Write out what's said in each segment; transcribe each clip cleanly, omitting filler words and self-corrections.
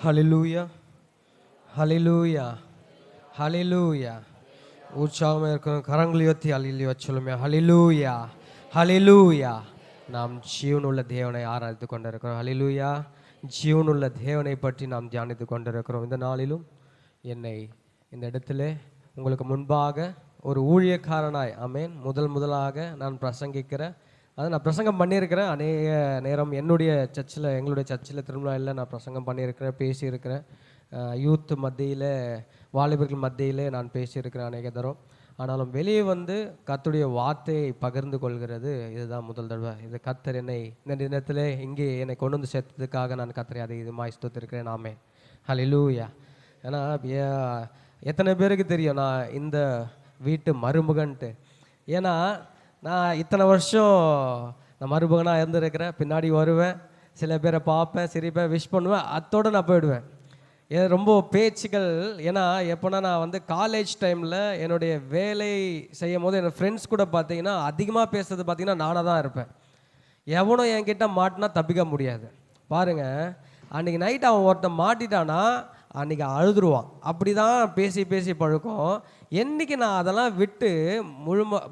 ஹல்லேலூயா, ஹல்லேலூயா, ஹல்லேலூயா. உற்சாகமாக இருக்கிற கரங்களை உயர்த்தி அல்லேலூயா சொல்லுமே. ஹல்லேலூயா, ஹல்லேலூயா. நாம் ஜீவனுள்ள தேவனை ஆராதித்து கொண்டிருக்கிறோம். ஹல்லேலூயா. ஜீவனுள்ள தேவனை பற்றி நாம் தியானித்து கொண்டிருக்கிறோம். இந்த நாளிலும் என்னை இந்த இடத்துல உங்களுக்கு முன்பாக ஒரு ஊழியக்காரனாய், ஆமேன், முதலாக நான் பிரசங்கிக்கிறேன். நான் பிரசங்கம் பண்ணியிருக்கிறேன். அநேக நேரம் எங்களுடைய சர்ச்சில் திருமணம் நான் பிரசங்கம் பண்ணியிருக்கிறேன், பேசியிருக்கிறேன். யூத் மத்தியில், வாலிபர்கள் மத்தியில் நான் பேசியிருக்கிறேன் அநேக தரம். ஆனாலும் வெளியே வந்து கர்த்தருடைய வார்த்தையை பகிர்ந்து கொள்கிறது இதுதான் முதல் தடவை. இது கர்த்தர் என்னை இந்த தினத்தில் இங்கே என்னை கொண்டு வந்து சேர்த்ததுக்காக நான் கர்த்தரை அதை இதுமாய் ஸ்தோத்திருக்கிறேன். ஆமென், ஹல்லேலூயா. ஏன்னா எத்தனை பேருக்கு தெரியும் நான் இந்த வீட்டு மருமகன்ட்டு? ஏன்னா நான் இத்தனை வருஷம் நான் மருமகனாக இருந்திருக்கிறேன். பின்னாடி வருவேன், சில பேரை பார்ப்பேன், சிரிப்பேன், விஷ் பண்ணுவேன், அத்தோடு நான் போயிடுவேன். ரொம்ப பேச்சுக்கள். ஏன்னா எப்போனா நான் வந்து காலேஜ் டைமில் என்னுடைய வேலை செய்யும் போது என் ஃப்ரெண்ட்ஸ் கூட பார்த்தீங்கன்னா அதிகமாக பேசுறது பார்த்தீங்கன்னா நானாக தான் இருப்பேன். எவனோ என்கிட்ட மாட்டினா தப்பிக்க முடியாது. பாருங்கள், அன்றைக்கி நைட் அவன் ஒருத்தன் மாட்டிட்டானா அன்றைக்கி அழுதுருவான். அப்படி தான் பேசி பேசி பழக்கம். என்றைக்கு நான் அதெல்லாம் விட்டு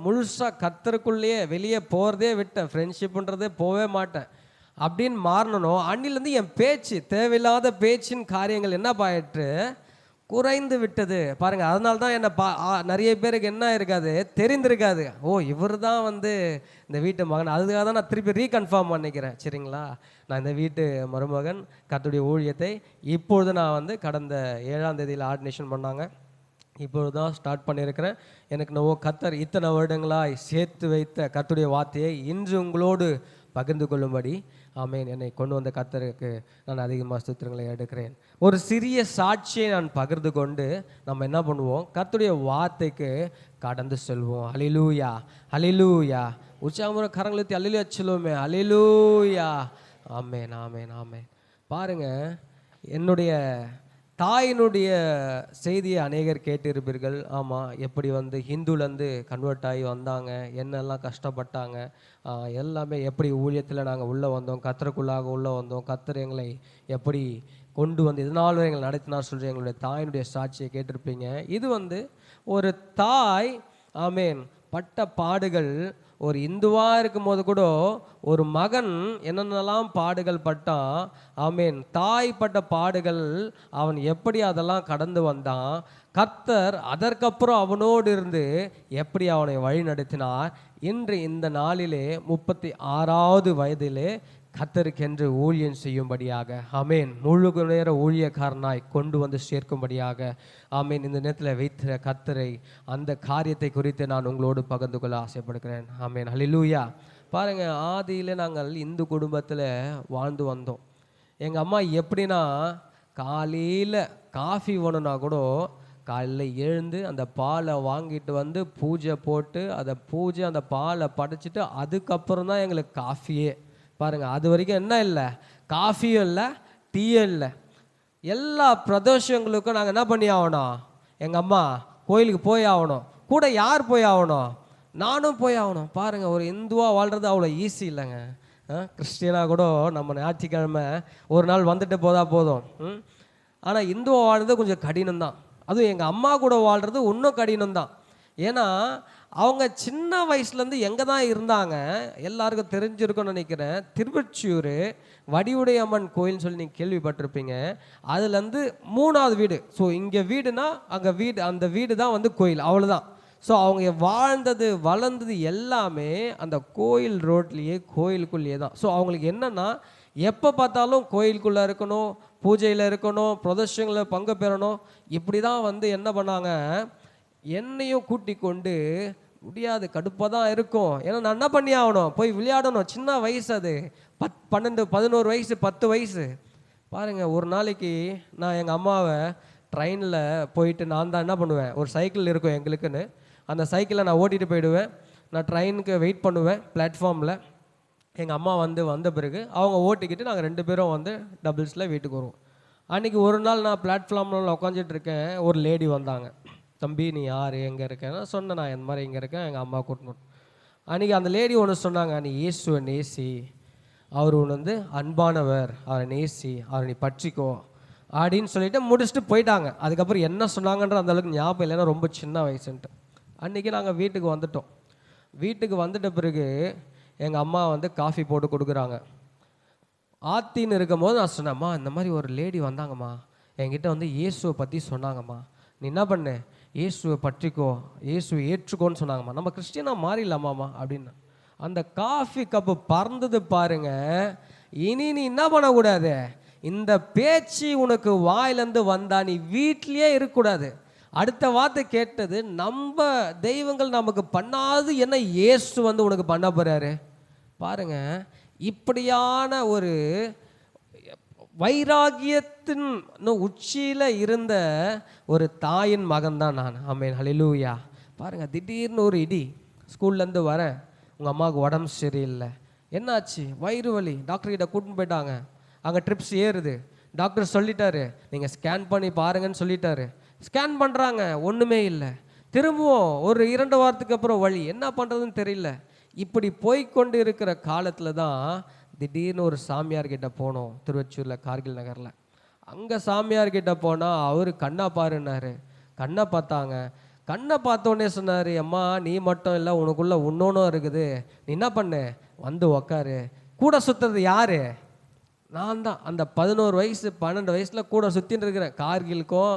முழுசாக கர்த்தருக்குள்ளேயே வெளியே போகிறதே விட்டேன், ஃப்ரெண்ட்ஷிப்புன்றதே போகவே மாட்டேன் அப்படின்னு மாறணும், அன்னிலேருந்து என் பேச்சு, தேவையில்லாத பேச்சின் காரியங்கள் என்ன பாயிட்டு குறைந்து விட்டது. பாருங்கள், அதனால தான் என்னை நிறைய பேருக்கு என்ன இருக்காது, தெரிந்திருக்காது. ஓ, இவர் தான் வந்து இந்த வீட்டு மகன். அதுக்காக தான் நான் திருப்பி ரீகன்ஃபார்ம் பண்ணிக்கிறேன். சரிங்களா, நான் இந்த வீட்டு மருமகன். கர்த்தருடைய ஊழியத்தை இப்பொழுது நான் வந்து கடந்த 7ஆம் தேதியில் ஆர்டினேஷன் பண்ணாங்க. இப்பொழுது தான் ஸ்டார்ட் பண்ணியிருக்கிறேன். எனக்கு கர்த்தர் இத்தனை வருடங்களாய் சேர்த்து வைத்த கர்த்தருடைய வார்த்தையை இன்று உங்களோடு பகிர்ந்து கொள்ளும்படி, ஆமேன், என்னை கொண்டு வந்த கர்த்தருக்கு நான் அதிகமாக ஸ்தோத்திரங்களை எடுக்கிறேன். ஒரு சிறிய சாட்சியை நான் பகிர்ந்து கொண்டு நம்ம என்ன பண்ணுவோம், கர்த்தருடைய வார்த்தைக்கு கடந்து செல்வோம். ஹல்லேலூயா, ஹல்லேலூயா. உற்சாகமான கரங்களை அல்லேலூயா சொல்லுவோமே. ஹல்லேலூயா. ஆமேன், ஆமேன், ஆமேன். பாருங்கள், என்னுடைய தாயினுடைய செய்தியை அநேகர் கேட்டிருப்பீர்கள். ஆமாம், எப்படி வந்து ஹிந்துலேருந்து கன்வெர்ட் ஆகி வந்தாங்க, என்னெல்லாம் கஷ்டப்பட்டாங்க, எல்லாமே எப்படி ஊழியத்தில் நாங்கள் உள்ளே வந்தோம், கர்த்தருக்குள்ளாக உள்ளே வந்தோம், கர்த்தர் எங்களை எப்படி கொண்டு வந்து இதனால் எங்களை நடத்தினார் சொல்லி எங்களுடைய தாயினுடைய சாட்சியை கேட்டிருப்பீங்க. இது வந்து ஒரு தாய், ஆமேன், பட்ட பாடுகள். ஒரு இந்துவாக இருக்கும் போது கூட ஒரு மகன் என்னென்னலாம் பாடுகள் பட்டான், ஆமேன், தாய் பட்ட பாடுகள் அவன் எப்படி அதெல்லாம் கடந்து வந்தான், கர்த்தர் அதற்கப்புறம் அவனோடு இருந்து எப்படி அவனை வழி நடத்தினார். இன்று இந்த நாளிலே 36வது வயதிலே கர்த்தருக்கென்று ஊழியம் செய்யும்படியாக, ஆமேன், முழு நேர ஊழியக்காரனாய் கொண்டு வந்து சேர்க்கும்படியாக, ஆமேன், இந்த நேரத்தில் வைத்த கர்த்தரை அந்த காரியத்தை குறித்து நான் உங்களோடு பகிர்ந்து கொள்ள ஆசைப்படுகிறேன். ஆமேன், ஹல்லேலூயா. பாருங்கள், ஆதியில் நாங்கள் இந்து குடும்பத்தில் வாழ்ந்து வந்தோம். எங்கள் அம்மா எப்படின்னா, காலையில் காஃபி வேணும்னா கூட காலையில் எழுந்து அந்த பாலை வாங்கிட்டு வந்து பூஜை போட்டு அந்த பாலை படைச்சிட்டு அதுக்கப்புறம் தான் எங்களுக்கு காஃபியே. பாருங்கள், அது வரைக்கும் என்ன இல்லை, காஃபியும் இல்லை, டீயும் இல்லை. எல்லா பிரதோஷங்களுக்கும் நாங்கள் என்ன பண்ணி ஆகணும், எங்கள் அம்மா கோயிலுக்கு போய் ஆகணும். கூட யார் போய் ஆகணும், நானும் போய் ஆகணும். பாருங்கள், ஒரு இந்துவாக வாழ்கிறது அவ்வளோ ஈஸி இல்லைங்க. கிறிஸ்டியனாக கூட நம்ம ஞாயிற்றுக்கிழமை ஒரு நாள் வந்துட்டு போதும். ஆனால் இந்துவாக வாழ்றது கொஞ்சம் கடினம்தான். அதுவும் எங்கள் அம்மா கூட வாழ்கிறது இன்னும் கடினம்தான். ஏன்னா அவங்க சின்ன வயசுலேருந்து எங்கே தான் இருந்தாங்க, எல்லாருக்கும் தெரிஞ்சிருக்கும்னு நினைக்கிறேன். திருவொற்றியூர் வடிவுடைய அம்மன் கோயில்னு சொல்லி நீங்கள் கேள்விப்பட்டிருப்பீங்க. அதுலேருந்து 3வது வீடு. ஸோ இங்கே வீடுனா அங்கே வீடு, அந்த வீடு தான் வந்து கோயில், அவ்வளோதான். ஸோ அவங்க வாழ்ந்தது வளர்ந்தது எல்லாமே அந்த கோயில் ரோட்லேயே, கோயிலுக்குள்ளேயே தான். ஸோ அவங்களுக்கு என்னென்னா, எப்போ பார்த்தாலும் கோயிலுக்குள்ளே இருக்கணும், பூஜையில் இருக்கணும், பிரதர்ஷங்களில் பங்கு பெறணும். இப்படி தான் வந்து என்ன பண்ணாங்க, என்னையும் கூட்டி கொண்டு முடியாது, கடுப்பாக தான் இருக்கும். ஏன்னா நான் என்ன பண்ணி ஆகணும், போய் விளையாடணும். சின்ன வயசு அது, 12, 11 வயசு, 10 வயசு. பாருங்கள், ஒரு நாளைக்கு நான் எங்கள் அம்மாவை ட்ரெயினில் போயிட்டு நான் தான் என்ன பண்ணுவேன், ஒரு சைக்கிள் இருக்கும் எங்களுக்குன்னு, அந்த சைக்கிளை நான் ஓட்டிகிட்டு போயிடுவேன். நான் ட்ரெயினுக்கு வெயிட் பண்ணுவேன் பிளாட்ஃபார்மில். எங்கள் அம்மா வந்த பிறகு அவங்க ஓட்டிக்கிட்டு நாங்கள் 2 பேரும் வந்து டபுள்ஸில் வீட்டுக்கு வருவோம். அன்றைக்கி ஒரு நாள் நான் பிளாட்ஃபார்மில் உட்காந்துட்டு இருக்கேன். ஒரு லேடி வந்தாங்க. தம்பி, நீ யார், எங்கே இருக்கேன்னா சொன்னேன், நான் இந்த மாதிரி இங்கே இருக்கேன், எங்கள் அம்மா கூட்டணும். அன்றைக்கி அந்த லேடி ஒன்று சொன்னாங்க, நீ இயேசுவை நேசி, அவர் ஒன்று வந்து அன்பானவர், அவரை நேசி, அவரை நீ பற்றிக்கோ, அப்படின்னு சொல்லிட்டு முடிச்சுட்டு போயிட்டாங்க. அதுக்கப்புறம் என்ன சொன்னாங்கன்ற அந்த அளவுக்கு ஞாபகம் இல்லைன்னா ரொம்ப சின்ன வயசுன்ட்டு. அன்றைக்கி நாங்கள் வீட்டுக்கு வந்துட்டோம். வீட்டுக்கு வந்துட்ட பிறகு எங்கள் அம்மா வந்து காஃபி போட்டு கொடுக்குறாங்க. ஆத்தின்னு இருக்கும் போது நான் சொன்னேம்மா, இந்த மாதிரி ஒரு லேடி வந்தாங்கம்மா, என்கிட்ட வந்து இயேசுவை பற்றி சொன்னாங்கம்மா, நீ என்ன பண்ணு, இயேசுவை பற்றிக்கோ, இயேசுவை ஏற்றுக்கோன்னு சொன்னாங்கம்மா, நம்ம கிறிஸ்டியனாக மாறிடலாமாம்மா அப்படின்னு. அந்த காஃபி கப்பு பறந்தது பாருங்க. இனி நீ என்ன பண்ணக்கூடாது, இந்த பேச்சு உனக்கு வாயிலேருந்து வந்தா நீ வீட்லேயே இருக்கக்கூடாது. அடுத்த வார்த்தை கேட்டது, நம்ம தெய்வங்கள் நமக்கு பண்ணாது என்ன இயேசு வந்து உனக்கு பண்ண போறாரு பாருங்க. இப்படியான ஒரு வைராகியத்தின் உச்சியில் இருந்த ஒரு தாயின் மகன் தான் நான். ஆமென், ஹல்லேலூயா. பாருங்க, திடீர்னு ஒரு இடி. ஸ்கூல்லேருந்து வரேன், உங்கள் அம்மாவுக்கு உடம்பு சரியில்லை. என்னாச்சு? வயிறு வலி. டாக்டர்கிட்ட கூட்டின்னு போயிட்டாங்க. அங்கே ட்ரிப்ஸ் ஏறுது. டாக்டர் சொல்லிட்டாரு, நீங்கள் ஸ்கேன் பண்ணி பாருங்கன்னு சொல்லிட்டாரு. ஸ்கேன் பண்ணுறாங்க, ஒன்றுமே இல்லை. திரும்பவும் ஒரு 2 வாரத்துக்கு அப்புறம் வழி. என்ன பண்ணுறதுன்னு தெரியல. இப்படி போய்கொண்டு இருக்கிற காலத்தில் தான் திடீர்னு ஒரு சாமியார்கிட்ட போனோம், திருவச்சூரில் கார்கில் நகரில். அங்கே சாமியார்கிட்ட போனால் அவர் கண்ணா பாருன்னாரு. கண்ணை பார்த்தாங்க. கண்ணை பார்த்தோன்னே சொன்னார், அம்மா நீ மட்டும் இல்லை, உனக்குள்ளே இன்னொன்றும் இருக்குது, நீ என்ன பண்ணு, வந்து உக்காரு. கூட சுற்றுறது யார்? நான் தான். அந்த 11 வயசு 12 வயசில் கூட சுற்றின்னு இருக்கிறேன். கார்கிலுக்கும்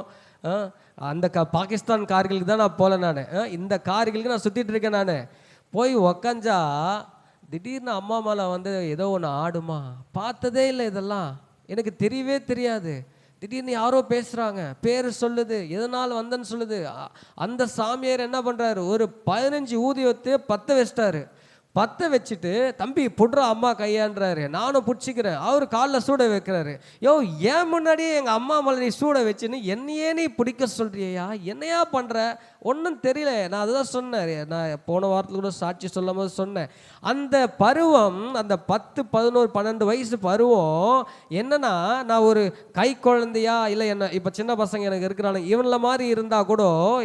அந்த பாகிஸ்தான் கார்கிலுக்கு தான் நான் போகல. நான் இந்த கார்கிலுக்கு நான் சுற்றிட்டு இருக்கேன். நான் போய் உக்காஞ்சா திடீர்னு அம்மா மேலே வந்து ஏதோ ஒன்று ஆடுமா. பார்த்ததே இல்லை, இதெல்லாம் எனக்கு தெரியவே தெரியாது. திடீர்னு யாரோ பேசுகிறாங்க, பேர் சொல்லுது, எதனால் வந்தேன்னு சொல்லுது. அந்த சாமியார் என்ன பண்ணுறாரு, ஒரு 15 ஊதியத்தை பற்ற வச்சிட்டாரு. பற்ற வச்சுட்டு, தம்பி புட்றா அம்மா கையான்றாரு. நானும் பிடிச்சிக்கிறேன். அவர் காலில் சூட வைக்கிறாரு. யோ, ஏன் முன்னாடியே எங்கள் அம்மா மேலே நீ சூட வச்சுன்னு என்னையே நீ பிடிக்க சொல்கிறியா, என்னையா பண்ணுற, ஒன்றும் தெரியல. நான் அதுதான் சொன்னேன், நான் போன வாரத்தில் கூட சாட்சி சொல்லும் போது சொன்னேன். அந்த பருவம், அந்த 10, 11, 12 வயசு பருவம் என்னன்னா, நான் ஒரு கை குழந்தையா இல்லை, என்ன இப்போ சின்ன பசங்க எனக்கு இருக்கிறாங்க, இவங்கள மாதிரி இருந்தால் கூட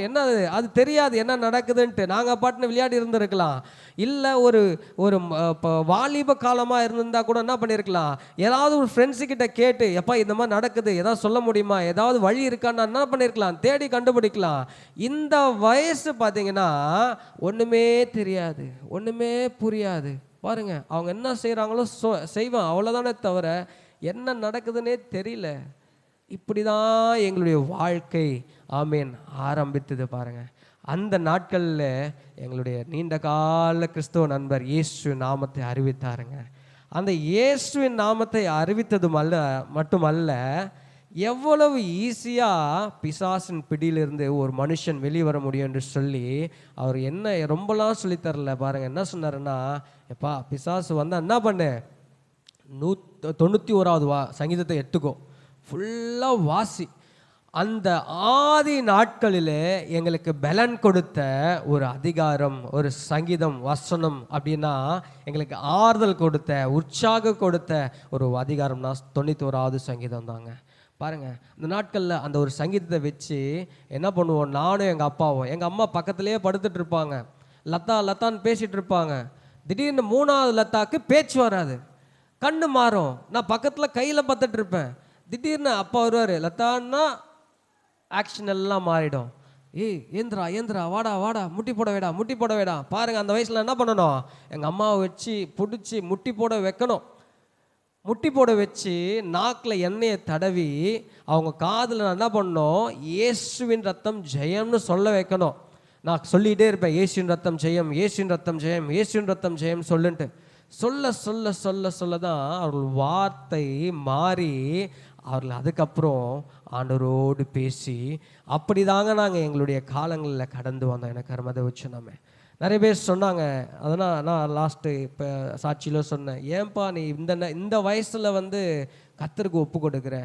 என்ன அது தெரியாது என்ன நடக்குதுன்ட்டு. நாங்கள் பாட்டுன்னு விளையாடி இருந்திருக்கலாம். இல்லை ஒரு ஒரு வாலிப காலமாக இருந்திருந்தா கூட என்ன பண்ணியிருக்கலாம், ஏதாவது ஒரு ஃப்ரெண்ட்ஸுக்கிட்ட கேட்டு, எப்பா இந்த மாதிரி நடக்குது, ஏதாவது சொல்ல முடியுமா, ஏதாவது வழி இருக்கான்னு என்ன பண்ணியிருக்கலாம், தேடி கண்டுபிடிக்கலாம். இந்த வயசு பார்த்தீங்கன்னா ஒன்றுமே தெரியாது, ஒன்றுமே புரியாது. பாருங்க, அவங்க என்ன செய்கிறாங்களோ செய்வான், அவ்வளோதானே தவிர என்ன நடக்குதுன்னே தெரியல. இப்படி தான் எங்களுடைய வாழ்க்கை ஆமேன் ஆரம்பித்தது. பாருங்க, அந்த நாட்களில் எங்களுடைய நீண்ட கால கிறிஸ்தவ நண்பர் இயேசு நாமத்தை அறிவித்தாருங்க. அந்த இயேசுவின் நாமத்தை அறிவித்தது மட்டுமல்ல, எவ்வளவு ஈஸியாக பிசாசின் பிடியிலிருந்து ஒரு மனுஷன் வெளிவர முடியும் என்று சொல்லி அவர் என்ன ரொம்பலாம் சொல்லித்தரல. பாருங்கள், என்ன எப்பா பிசாசு வந்தால் என்ன பண்ணு, 91வது சங்கீதத்தை எடுத்துக்கோ, ஃபுல்லாக வாசி. அந்த ஆதி நாட்களிலே எங்களுக்கு பலன் கொடுத்த ஒரு அதிகாரம், ஒரு சங்கீதம், வசனம் அப்படின்னா எங்களுக்கு ஆறுதல் கொடுத்த, உற்சாகம் கொடுத்த ஒரு அதிகாரம்னா 91வது சங்கீதம் தாங்க. பாருங்கள், இந்த நாட்களில் அந்த ஒரு சங்கீதத்தை வச்சு என்ன பண்ணுவோம், நானும் எங்கள் அப்பாவும், எங்கள் அம்மா பக்கத்துலேயே படுத்துட்டு இருப்பாங்க, லத்தா லத்தான்னு பேசிகிட்டு இருப்பாங்க. திடீர்னு 3வது லத்தாக்கு பேச்சு வராது, கண்ணு மாறும். நான் பக்கத்தில் கையில் பார்த்துட்டு இருப்பேன். திடீர்னு அப்பா வருவார், லத்தான்னா ஆக்ஷன் எல்லாம் மாறிடும். ஏந்திரா ஏந்திரா, வாடா வாடா, முட்டி போட வேடா, முட்டி போட வேடா. பாருங்கள், அந்த வயசில் என்ன பண்ணணும், எங்கள் அம்மாவை வச்சு பிடிச்சி முட்டி போட வைக்கணும். முட்டி போட வச்சு நாக்கில் எண்ணெயை தடவி அவங்க காதில் நான் என்ன பண்ணணும், இயேசுவின் ரத்தம் ஜெயம்னு சொல்ல வைக்கணும். நான் சொல்லிகிட்டே இருப்பேன், இயேசுவின் ரத்தம் ஜெயம், இயேசுவின் ரத்தம் ஜெயம், இயேசுவின் ரத்தம் ஜெயம் சொல்லுன்ட்டு. சொல்ல சொல்ல சொல்ல சொல்ல தான் அவர்கள் வார்த்தை மாறி அவர்கள் அதுக்கப்புறம் ஆண்டவரோடு பேசி அப்படி தாங்க நாங்கள் எங்களுடைய காலங்களில் கடந்து வந்தோம். எனக்கு அருமதை வச்சு நம்ம நிறைய பேர் சொன்னாங்க. அதனால் நான் லாஸ்ட்டு இப்போ சாட்சியில் சொன்னேன், ஏன்பா நீ இந்த வயசில் வந்து கர்த்தருக்கு ஒப்பு கொடுக்குற,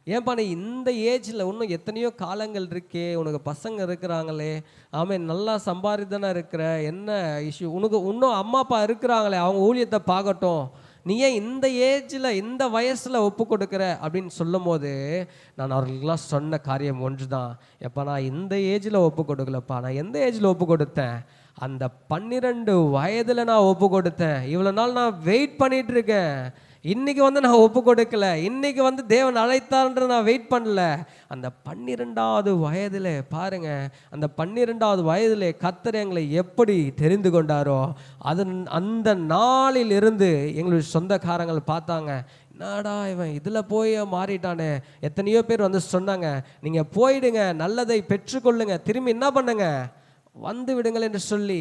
ஏன்பா நீ இந்த ஏஜில் இன்னும் எத்தனையோ காலங்கள் இருக்கே, உனக்கு பசங்க இருக்கிறாங்களே, ஆமாம் நல்லா சம்பாதிதானே இருக்கிற, என்ன இஷ்யூ உனக்கு, இன்னும் அம்மா அப்பா இருக்கிறாங்களே, அவங்க ஊழியத்தை பார்க்கட்டும், நீ ஏன் இந்த ஏஜில் இந்த வயசில் ஒப்பு கொடுக்குற அப்படின்னு சொல்லும் போது நான் அவர்களுக்கெல்லாம் சொன்ன காரியம் ஒன்று தான், எப்போ நான் இந்த ஏஜில் ஒப்பு கொடுக்கலப்பா, நான் எந்த ஏஜில் ஒப்பு கொடுத்தேன், அந்த 12 வயதில் நான் ஒப்பு கொடுத்தேன். இவ்வளோ நாள் நான் வெயிட் பண்ணிகிட்டு இருக்கேன், இன்னைக்கு வந்து நான் ஒப்பு கொடுக்கல, இன்னைக்கு வந்து தேவன் அழைத்தார்ன்ற நான் வெயிட் பண்ணல. அந்த 12வது வயதில் பாருங்க, அந்த 12வது வயதில் கர்த்தர் எங்களை எப்படி தெரிந்து கொண்டாரோ அந்த நாளில் இருந்து எங்களுடைய சொந்தக்காரங்கள் பார்த்தாங்க, என்னடா இவன் இதில் போய் மாறிட்டானே. எத்தனையோ பேர் வந்து சொன்னாங்க, நீங்கள் போயிடுங்க, நல்லதை பெற்றுக்கொள்ளுங்க, திரும்பி என்ன பண்ணுங்க, வந்து விடுங்கள் என்று சொல்லி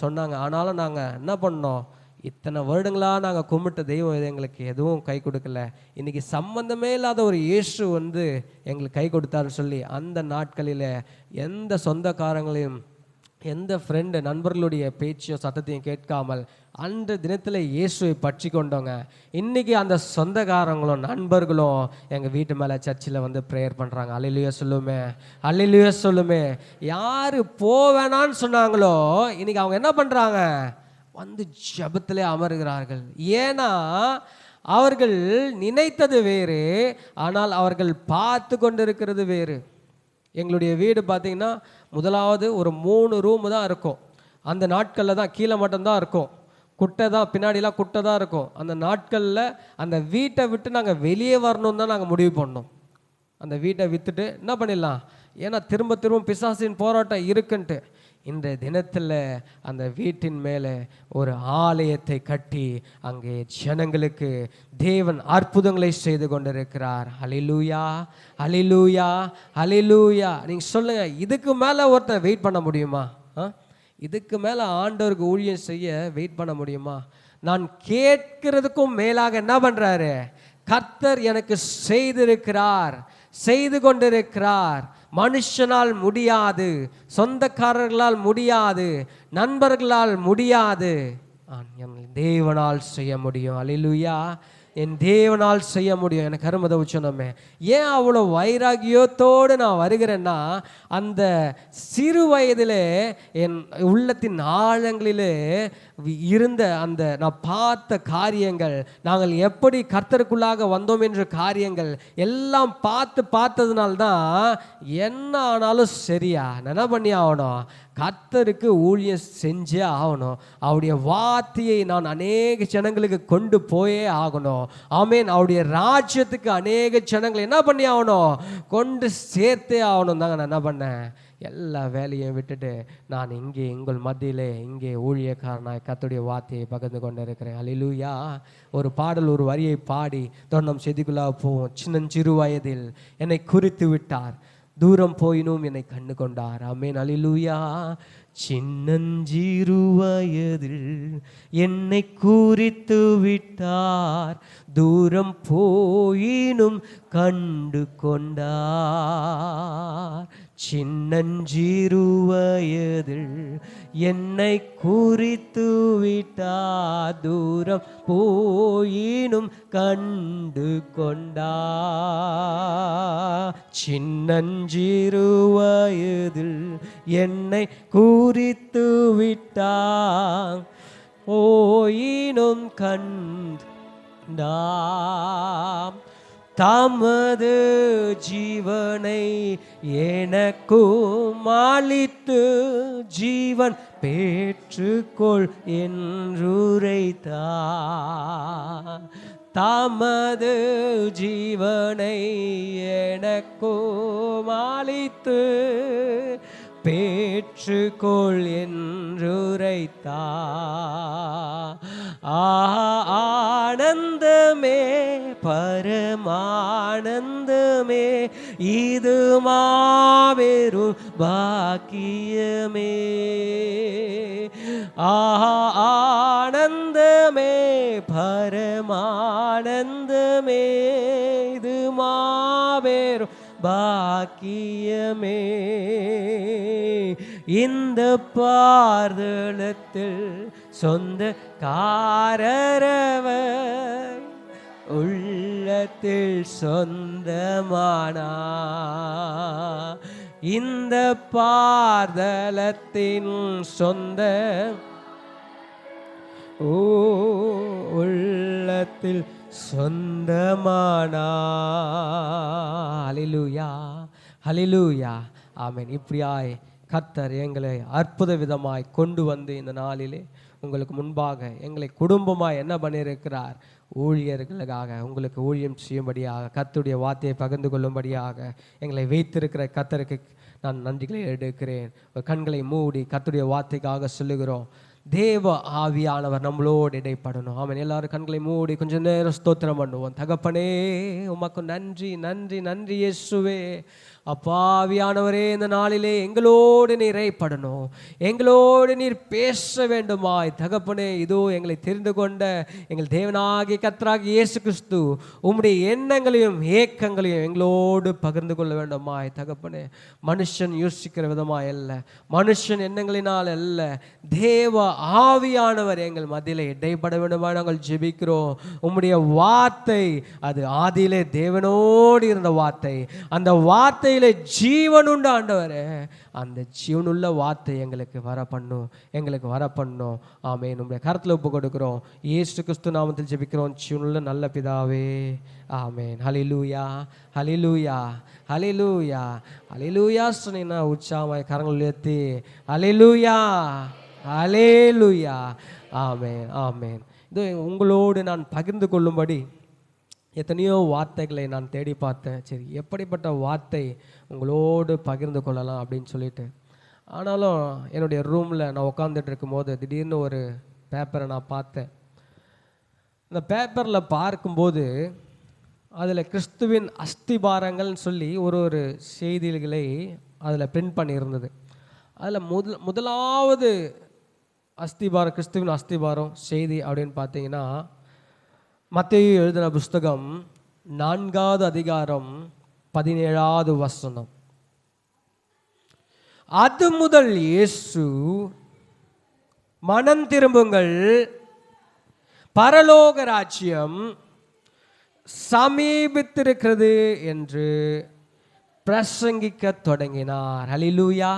சொன்னாங்க. ஆனாலும் நாங்கள் என்ன பண்ணோம், இத்தனை வருடங்களாக நாங்கள் கும்பிட்ட தெய்வம் இது எங்களுக்கு எதுவும் கை கொடுக்கல. இன்றைக்கி சம்பந்தமே இல்லாத ஒரு இயேசு வந்து எங்களுக்கு கை கொடுத்தாருன்னு சொல்லி அந்த நாட்களில் எந்த சொந்தக்காரங்களையும் எந்த ஃப்ரெண்டு நண்பர்களுடைய பேச்சையோ சத்தத்தையும் கேட்காமல் அன்று தினத்தில் இயேசுவை பற்றி கொண்டோங்க. இன்றைக்கி அந்த சொந்தக்காரங்களும் நண்பர்களும் எங்கள் வீட்டு மேலே சர்ச்சில் வந்து ப்ரேயர் பண்ணுறாங்க. அல்லேலூயா சொல்லுமே, அல்லேலூயா சொல்லுமே. யார் போவேணான்னு சொன்னாங்களோ இன்றைக்கி அவங்க என்ன பண்ணுறாங்க, வந்து ஜெபத்திலே அமர்கிறார்கள். ஏன்னா அவர்கள் நினைத்தது வேறு, ஆனால் அவர்கள் பார்த்து கொண்டிருக்கிறது வேறு. எங்களுடைய வீடு பார்த்திங்கன்னா முதலாவது ஒரு 3 ரூமு தான் இருக்கும். அந்த நாட்களில் தான் கீழே மட்டும்தான் இருக்கும், குட்டை தான், பின்னாடிலாம் குட்டை தான் இருக்கும். அந்த நாட்களில் அந்த வீட்டை விட்டு நாங்கள் வெளியே வரணும்னு தான் நாங்கள் முடிவு பண்ணோம். அந்த வீட்டை விற்றுட்டு என்ன பண்ணிடலாம், ஏன்னா திரும்ப திரும்ப பிசாசின் போராட்டம் இருக்குன்ட்டு. இன்றைய தினத்தில் அந்த வீட்டின் மேலே ஒரு ஆலயத்தை கட்டி அங்கே ஜனங்களுக்கு தேவன் அற்புதங்களை செய்து கொண்டிருக்கிறார். ஹல்லேலூயா, ஹல்லேலூயா, ஹல்லேலூயா. நீங்கள் சொல்லுங்கள், இதுக்கு மேலே ஒருத்தர் வெயிட் பண்ண முடியுமா? இதுக்கு மேலே ஆண்டவருக்கு ஊழியம் செய்ய வெயிட் பண்ண முடியுமா? நான் கேட்கிறதுக்கும் மேலாக என்ன பண்ணுறாரு, கர்த்தர் எனக்கு செய்திருக்கிறார், செய்து கொண்டிருக்கிறார். மனுஷனால் முடியாது, சொந்தக்காரர்களால் முடியாது, நண்பர்களால் முடியாது, தேவனால் செய்ய முடியும். அல்லேலூயா, என் தேவனால் செய்ய முடியும். எனக்கு அருமத உச்சனமே. ஏன் அவ்வளோ வைராகியத்தோடு நான் வருகிறேன்னா, அந்த சிறு வயதிலே என் உள்ளத்தின் ஆழங்களிலே இருந்த அந்த நான் பார்த்த காரியங்கள், நாங்கள் எப்படி கர்த்தருக்குள்ளாக வந்தோம் என்ற காரியங்கள் எல்லாம் பார்த்ததுனால்தான் என்ன ஆனாலும் சரியா நான் என்ன பண்ணி ஆகணும், கர்த்தருக்கு ஊழியம் செஞ்சே ஆகணும். அவருடைய வார்த்தையை நான் அநேக ஜனங்களுக்கு கொண்டு போயே ஆகணும். ஆமேன். அவருடைய ராஜ்யத்துக்கு அநேக ஜனங்களை என்ன பண்ணி ஆகணும், கொண்டு சேர்த்தே ஆகணும் தாங்க. நான் என்ன பண்ணேன், எல்லா வேலையும் விட்டுட்டு நான் இங்கே உங்கள் மத்தியிலே இங்கே ஊழியக்காரனாய் கர்த்தருடைய வார்த்தையை பகிர்ந்து கொண்டு இருக்கிறேன். அல்லேலூயா. ஒரு பாடல், ஒரு வரியை பாடி தொடர்ந்து செய்திக்குள்ளாக போவோம். சின்னஞ்சிறு வயதில் என்னை குறித்து விட்டார், தூரம் போயினும் என்னை கண்டு கொண்டார். ஆமென். அல்லேலூயா. சின்னஞ்சிறு வயதில் என்னை குறித்து விட்டார், தூரம் போயினும் கண்டு கொண்டார். சின்னஞ்சிறு வயதில் என்னை குறித்து விட்டார், தூரம் போயினும் கண்டு கொண்டார். சின்னஞ்சிறு வயதில் என்னை குறித்து விட்டார், போயினும் கண்டாம். தமது ஜீவனை எனக்கும் அளித்து ஜீவன் பெற்றுக்கொள் என்றுரைத்தார். தமது ஜீவனை எனக்கும் அளித்து பெற்றுக்கொள் என்றுரைத்தார். ஆனந்தமே, பரமானந்தமே, இது மாபெரும் பாக்கியமே. ஆனந்தமே, பரமானந்தமே, இது மாபெரும் பாக்கியமே. இந்த பார்தலத்தில் சொந்த காரரவர் உள்ளத்தில் சொந்தமானா. இந்த பார்தலத்தின் சொந்த உள்ளத்தில் சொந்தமானா. ஹல்லேலூயா, ஹல்லேலூயா. ஆமென். இப்படியாய் கர்த்தர் எங்களை அற்புத விதமாய் கொண்டு வந்து இந்த நாளிலே உங்களுக்கு முன்பாக எங்களை குடும்பமாய் என்ன பண்ணியிருக்கிறார், ஊழியர்களுக்காக உங்களுக்கு ஊழியம் செய்யும்படியாக கர்த்தருடைய வார்த்தையை பகிர்ந்து கொள்ளும்படியாக எங்களை வைத்திருக்கிற கர்த்தருக்கு நான் நன்றிகளை எடுக்கிறேன். கண்களை மூடி கர்த்தருடைய வார்த்தைக்காக சொல்லுகிறோம். தேவ ஆவியானவர் நம்மளோடு இடைப்படணும். ஆமென். எல்லாரும் கண்களை மூடி கொஞ்சம் நேரம் ஸ்தோத்திரம் பண்ணுவோம். தகப்பனே உமக்கு நன்றி நன்றி நன்றி இயேசுவே. அப்பா ஆவியானவரே, இந்த நாளிலே எங்களோடு நீர் இடைப்படணும், எங்களோடு நீர் பேச வேண்டுமாய் தகப்பனே. இதோ எங்களை தெரிந்து கொண்ட எங்கள் தேவனாகிய கர்த்தராகிய இயேசு கிறிஸ்து உம்முடைய எண்ணங்களையும் ஏக்கங்களையும் எங்களோடு பகிர்ந்து கொள்ள வேண்டுமாய் தகப்பனே. மனுஷன் யோசிக்கிற விதமாய் அல்ல, மனுஷன் எண்ணங்களினால் அல்ல, தேவ ஆவியானவர் எங்கள் மத்தியிலே இடைப்பட வேண்டுமாய் நாங்கள் ஜெபிக்கிறோம். உம்முடைய வார்த்தை அது ஆதியிலே தேவனோடு இருந்த வார்த்தை, அந்த வார்த்தையிலே ஜீவன் உண்டு ஆண்டவரே. அந்த ஜீவனுள்ள வார்த்தை எங்களுக்கு வர பண்ணும், எங்களுக்கு வர பண்ணும். ஆமென். நம்முடைய கருத்தில் ஒப்பு கொடுக்கிறோம். இயேசு கிறிஸ்து நாமத்தில் ஜெபிக்கிறோம் ஜீவனுள்ள நல்ல பிதாவே. ஆமென். ஹல்லேலூயா ஹல்லேலூயா ஹல்லேலூயா ஹல்லேலூயா சொன்னீங்கன்னா உற்சாகமாய் கரங்கள் உயர்த்தி ஹல்லேலூயா ஹல்லேலூயா. ஆமென் ஆமென். இது உங்களோடு நான் பகிர்ந்து கொள்ளும்படி எத்தனையோ வார்த்தைகளை நான் தேடி பார்த்தேன். சரி, எப்படிப்பட்ட வார்த்தை உங்களோடு பகிர்ந்து கொள்ளலாம் அப்படின்னு சொல்லிட்டு. ஆனாலும் என்னுடைய ரூமில் நான் உட்காந்துட்டு இருக்கும்போது திடீர்னு ஒரு பேப்பரை நான் பார்த்தேன். இந்த பேப்பரில் பார்க்கும்போது அதில் கிறிஸ்துவின் அஸ்திபாரங்கள்னு சொல்லி ஒரு செய்திகளை அதில் பிரிண்ட் பண்ணியிருந்தது. அதில் முதலாவது அஸ்திபாரம், கிறிஸ்துவின் அஸ்திபாரம் செய்தி அப்படின்னு பார்த்தீங்கன்னா, மத்தேயு எழுதின புஸ்தகம் 4வது அதிகாரம் 17வது வசனம். அது முதல் இயேசு, மனம் திரும்புங்கள், பரலோக ராஜ்யம் சமீபித்திருக்கிறது என்று பிரசங்கிக்க தொடங்கினார். ஹல்லேலூயா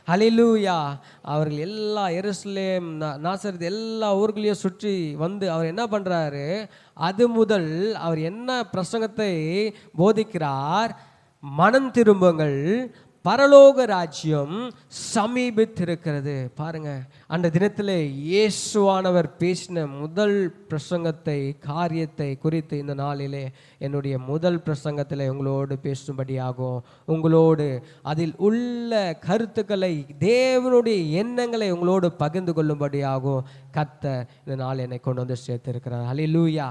ஹல்லேலூயா. அவர்கள் எல்லா எருசலேம், நாசரேத் எல்லா ஊர்களையும் சுற்றி வந்து அவர் என்ன பண்ணுறாரு, அது முதல் அவர் என்ன பிரசங்கத்தை போதிக்கிறார், மனம் திரும்புங்கள், பரலோக ராஜ்யம் சமீபித்திருக்கிறது. பாருங்க, அந்த தினத்தில் இயேசுவானவர் பேசின முதல் பிரசங்கத்தை, காரியத்தை குறித்து இந்த நாளிலே என்னுடைய முதல் பிரசங்கத்தில் உங்களோடு பேசும்படியாகும், உங்களோடு அதில் உள்ள கருத்துக்களை, தேவனுடைய எண்ணங்களை உங்களோடு பகிர்ந்து கொள்ளும்படியாகும் கர்த்தர் இந்த நாள் என்னை கொண்டு வந்து சேர்த்திருக்கிறார். ஹல்லேலூயா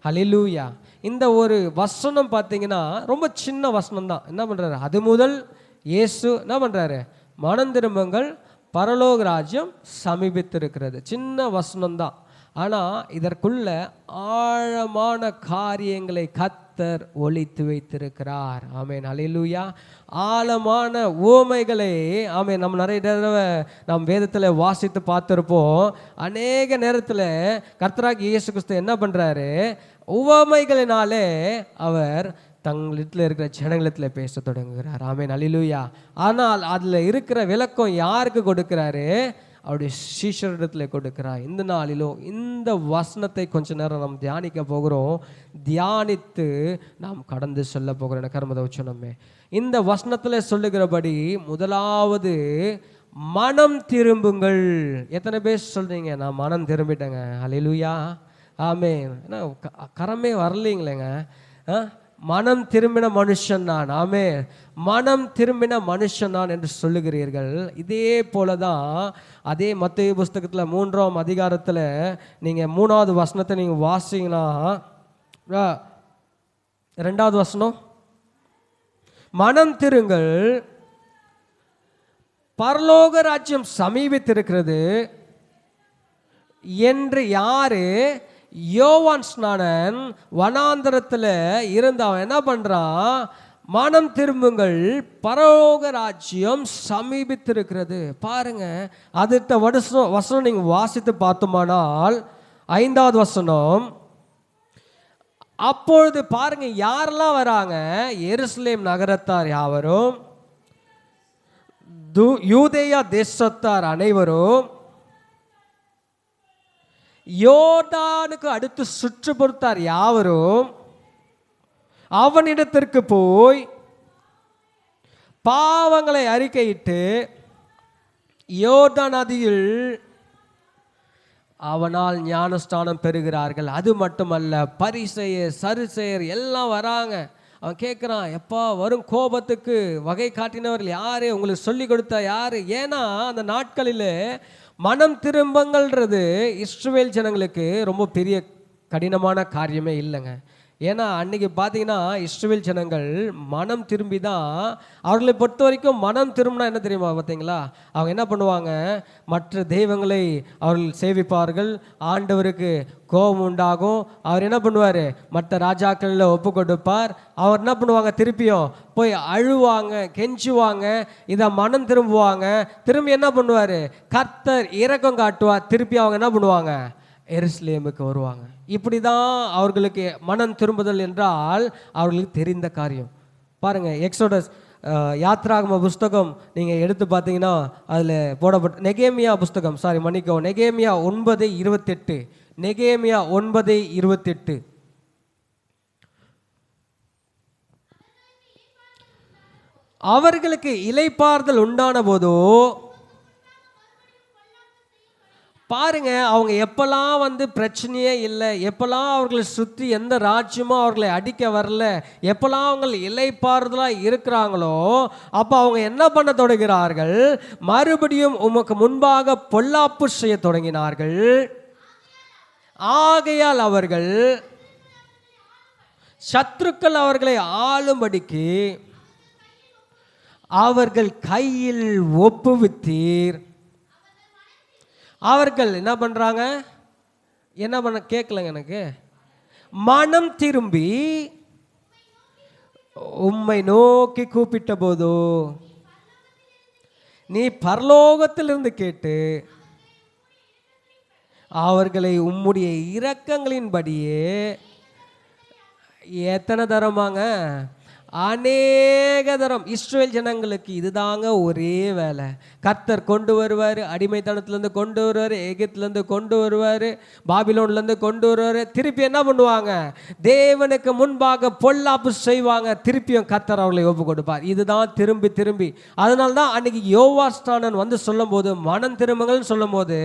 ஹல்லேலூயா. இந்த ஒரு வசனம் பார்த்தீங்கன்னா ரொம்ப சின்ன வசனம் தான். என்ன பண்ணுறாரு, அது முதல் இயேசு என்ன பண்ணுறாரு, மனம் திரும்புங்கள், பரலோக ராஜ்யம் சமீபித்திருக்கிறது. சின்ன வசனம் தான். ஆனால் இதற்குள்ள ஆழமான காரியங்களை கர்த்தர் ஒளித்து வைத்திருக்கிறார். ஆமென் ஹல்லேலூயா. ஆழமான உவமைகளை ஆமென் நம்ம நிறைய தடவை நாம் வேதத்தில் வாசித்து பார்த்துருப்போம். அநேக நேரத்தில் கர்த்தராகிய இயேசு கிறிஸ்து என்ன பண்ணுறாரு, உவமைகளினாலே அவர் தங்களிடத்தில் இருக்கிற ஜனங்களிடத்தில் பேச தொடங்குகிறார். ஆமென் ஹல்லேலூயா. ஆனால் அதில் இருக்கிற விளக்கம் யாருக்கு கொடுக்கிறாரு, அவருடைய சீஷரிடத்தில் கொடுக்கிறார். இந்த நாளிலும் இந்த வசனத்தை கொஞ்ச நேரம் நாம் தியானிக்க போகிறோம். தியானித்து நாம் கடந்து சொல்ல போகிறோம். கர்மத உச்சனமே இந்த வசனத்தில் சொல்லுகிறபடி முதலாவது மனம் திரும்புங்கள். எத்தனை பேர் சொல்றீங்க, நான் மனம் திரும்பிட்டேங்க? ஹல்லேலூயா ஆமென். ஏன்னா கரமே வரலைங்களேங்க. மனம் திரும்பின மனுஷன் நான், ஆமே, மனம் திரும்பின மனுஷன் நான் என்று சொல்லுகிறீர்கள். இதே போல தான் அதே மத்தேயு புஸ்தகத்தில் 3ஆம் அதிகாரத்தில் நீங்கள் 3வது வசனத்தை நீங்கள் வாசிங்கன்னா, 2வது வசனம், மனம் திருங்கள், பரலோக ராஜ்யம் சமீபித்திருக்கிறது என்று யாரு, யோவான் ஸ்நானன் வனாந்தரத்தில் இருந்து அவன் என்ன பண்ணுறான், மனம் திரும்புங்கள், பரலோக ராஜ்யம் சமீபித்திருக்கிறது. பாருங்க, அடுத்த வசனம் நீங்கள் வாசித்து பார்த்தோமானால் 5வது வசனம், அப்பொழுது பாருங்க யாரெல்லாம் வராங்க, எருசலேம் நகரத்தார் யாவரும், யூதேயா தேசத்தார் அனைவரும், யோர்தானுக்கு அடுத்து சுற்றுப்புறத்தார் யாவரும் அவனிடத்திற்கு போய் பாவங்களை அறிக்கையிட்டு யோர்தான் நதியில் அவனால் ஞானஸ்தானம் பெறுகிறார்கள். அது மட்டுமல்ல, பரிசேயர் சதுசேயர் எல்லாம் வராங்க. அவன் கேட்குறான், எப்பா வரும் கோபத்துக்கு வகை காட்டினவர்கள் யாரு, உங்களுக்கு சொல்லி கொடுத்தா யாரு? ஏன்னா அந்த நாட்களில் மனம் திரும்பங்கள்ன்றது இஸ்ரவேல் ஜனங்களுக்கு ரொம்ப பெரிய கடினமான காரியமே இல்லைங்க. ஏன்னா அன்றைக்கி பார்த்தீங்கன்னா இஸ்ரவேல் ஜனங்கள் மனம் திரும்பி தான், அவர்களை பொறுத்த வரைக்கும் மனம் திரும்பினா என்ன தெரியுமா பார்த்தீங்களா, அவங்க என்ன பண்ணுவாங்க, மற்ற தெய்வங்களை அவர்கள் சேவிப்பார்கள், ஆண்டவருக்கு கோபம் உண்டாகும், அவர் என்ன பண்ணுவார், மற்ற ராஜாக்களில் ஒப்பு கொடுப்பார். அவர் என்ன பண்ணுவாங்க, திருப்பியும் போய் அழுவாங்க, கெஞ்சுவாங்க, இதை மனம் திரும்புவாங்க. திரும்பி என்ன பண்ணுவார், கர்த்தர் இரக்கம் காட்டுவார். திருப்பி அவங்க என்ன பண்ணுவாங்க, எருசலேமுக்கு வருவாங்க. இப்படி தான் அவர்களுக்கு மனம் திரும்புதல் என்றால் அவர்களுக்கு தெரிந்த காரியம். பாருங்கள், எக்ஸோடஸ் யாத்ராகம புஸ்தகம் நீங்கள் எடுத்து பார்த்தீங்கன்னா அதில் போடப்பட்ட நெகேமியா புஸ்தகம், நெகேமியா 9:28, நெகேமியா 9:28. அவர்களுக்கு இளைப்பாறுதல் உண்டான போதோ, பாருங்க, அவங்க எப்பெல்லாம் பிரச்சனையே இல்லை, எப்பெல்லாம் அவர்களை சுற்றி எந்த ராஜ்யமும் அவர்களை அடிக்க வரல, எப்பெல்லாம் அவங்க இளைப்பாறுதலாக இருக்கிறாங்களோ, அப்போ அவங்க என்ன பண்ண தொடங்குகிறார்கள், மறுபடியும் உமக்கு முன்பாக பொல்லாப்பு செய்ய தொடங்கினார்கள். ஆகையால் அவர்கள் சத்துருக்கள் அவர்களை ஆளும்படிக்கு அவர்கள் கையில் ஒப்புவித்தீர். அவர்கள் என்ன பண்ணுறாங்க, என்ன பண்ண கேட்கலங்க எனக்கு, மனம் திரும்பி உம்மை நோக்கி கூப்பிட்ட போதோ நீ பரலோகத்திலிருந்து கேட்டு அவர்களை உம்முடைய இரக்கங்களின்படியே, எத்தனை தரமாங்க, அநேக தரம். இஸ்ரவேல் ஜனங்களுக்கு இதுதாங்க ஒரே வேலை. கர்த்தர் கொண்டு வருவார், அடிமைத்தனத்துலேருந்து கொண்டு வருவார், எகிப்துலேருந்து கொண்டு வருவார், பாபிலோன்லேருந்து கொண்டு வருவார். திருப்பி என்ன பண்ணுவாங்க, தேவனுக்கு முன்பாக பொல்லாப்பு செய்வாங்க. திருப்பியும் கர்த்தர் அவர்களை ஒப்பு கொடுப்பார். இதுதான் திரும்பி திரும்பி. அதனால தான் அன்னைக்கு யோவாஸ்தானன் சொல்லும் போது, மனம் திரும்புங்கள்னு சொல்லும் போது,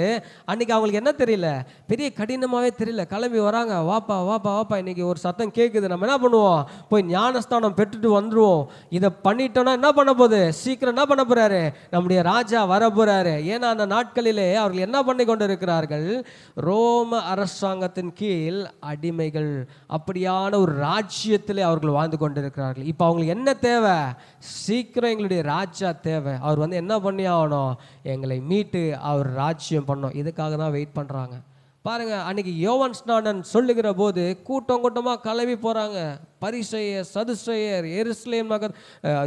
அன்னைக்கு அவங்களுக்கு என்ன தெரியல, பெரிய கடினமாகவே தெரியல. கிளம்பி வராங்க, வாப்பா வாப்பா வாப்பா, இன்னைக்கு ஒரு சத்தம் கேட்குது, நம்ம என்ன பண்ணுவோம், போய் ஞானஸ்தானம் பெற்றுட்டு வந்துருவோம். இதை பண்ணிட்டோம்னா என்ன பண்ண போகுது, சீக்கிரம் என்ன பண்ண போறாரு, நம்முடைய ராஜா வர போறாரு. ஏன்னா அந்த நாட்களிலே அவர்கள் என்ன பண்ணி கொண்டு இருக்கிறார்கள், ரோம அரசாங்கத்தின் கீழ் அடிமைகள். அப்படியான ஒரு ராஜ்யத்திலே அவர்கள் வாழ்ந்து கொண்டிருக்கிறார்கள். இப்போ அவங்களுக்கு என்ன தேவை, சீக்கிரம் எங்களுடைய ராஜா தேவை. அவர் என்ன பண்ணி ஆகணும், எங்களை மீட்டு அவர் ராஜ்யம் பண்ணோம். இதுக்காக தான் வெயிட் பண்ணுறாங்க. பாருங்க, அன்னைக்கு யோவான் ஸ்நானன் சொல்லுகிற போது கூட்டம் கூட்டமாக கிளம்பி போகிறாங்க. பரிசேயர் சதுசேயர் எருசலேம் நகர்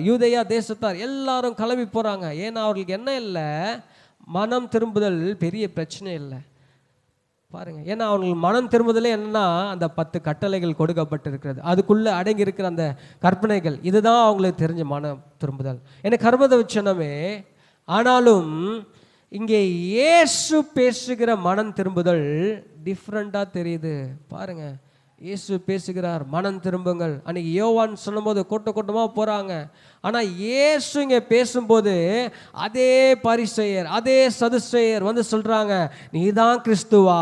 யூதேயா தேசத்தார் எல்லாரும் கிளம்பி போகிறாங்க. ஏன்னா அவர்களுக்கு என்ன இல்லை, மனம் திரும்புதல் பெரிய பிரச்சனை இல்லை. பாருங்க, ஏன்னா அவங்களுக்கு மனம் திரும்புதலே என்னன்னா, அந்த 10 கட்டளைகள் கொடுக்கப்பட்டிருக்கிறது, அதுக்குள்ளே அடங்கி இருக்கிற அந்த கற்பனைகள், இதுதான் அவங்களுக்கு தெரிஞ்ச மனம் திரும்புதல். எனக்கு கர்மத வச்சனமே. ஆனாலும் இங்கே இயேசு பேசுகிற மனம் திரும்புதல் டிஃப்ரெண்டாக தெரியுது. பாருங்க, இயேசு பேசுகிறார், மனம் திரும்புங்கள். அன்னைக்கு யோவான் சொல்லும்போது கூட்டமாக போகிறாங்க. ஆனால் இயேசு இங்கே பேசும்போது அதே பரிசேயர் அதே சதுசேயர் சொல்கிறாங்க, நீ தான் கிறிஸ்துவா,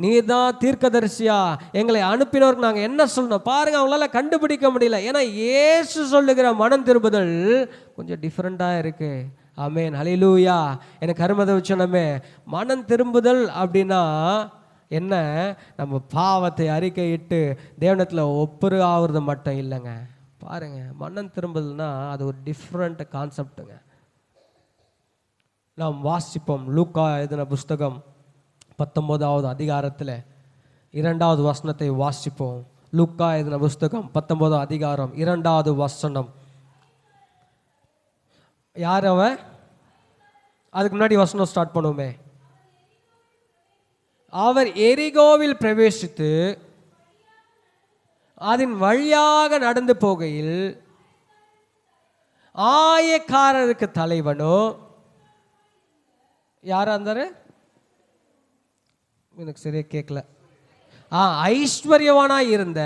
நீ தான் தீர்க்கதரிசியா, எங்களை அனுப்பினவருக்கு நாங்கள் என்ன சொல்லணும். பாருங்கள், அவங்களால கண்டுபிடிக்க முடியல. ஏன்னா இயேசு சொல்லுகிற மனம் திரும்புதல் கொஞ்சம் டிஃப்ரெண்ட்டாக இருக்குது. ஆமென், ஹல்லேலூயா. எனக்கு கர்மத வச்சனமே, மனம் திரும்புதல் அப்படின்னா என்ன, நம்ம பாவத்தை அறிக்கையிட்டு தேவனத்தில் ஒப்புரு ஆகுறது மட்டும் இல்லைங்க. பாருங்க, மனம் திரும்புதல்னா அது ஒரு டிஃப்ரெண்ட் கான்செப்டுங்க. நாம் வாசிப்போம், லூக்கா எழுதின புஸ்தகம் 19வது அதிகாரத்தில் 2வது வசனத்தை வாசிப்போம். லூக்கா எழுதின புஸ்தகம் 19வது அதிகாரம் 2வது வசனம். யார் அவன், அதுக்கு முன்னாடி வசனம் ஸ்டார்ட் பண்ணுவோமே. அவர் எரிகோவில் பிரவேசித்து அதன் வழியாக நடந்து போகையில் ஆயக்காரருக்கு தலைவனோ, யாரா இருந்தாரு, எனக்கு சரியா கேட்கல, ஐஸ்வர்யவானாய் இருந்த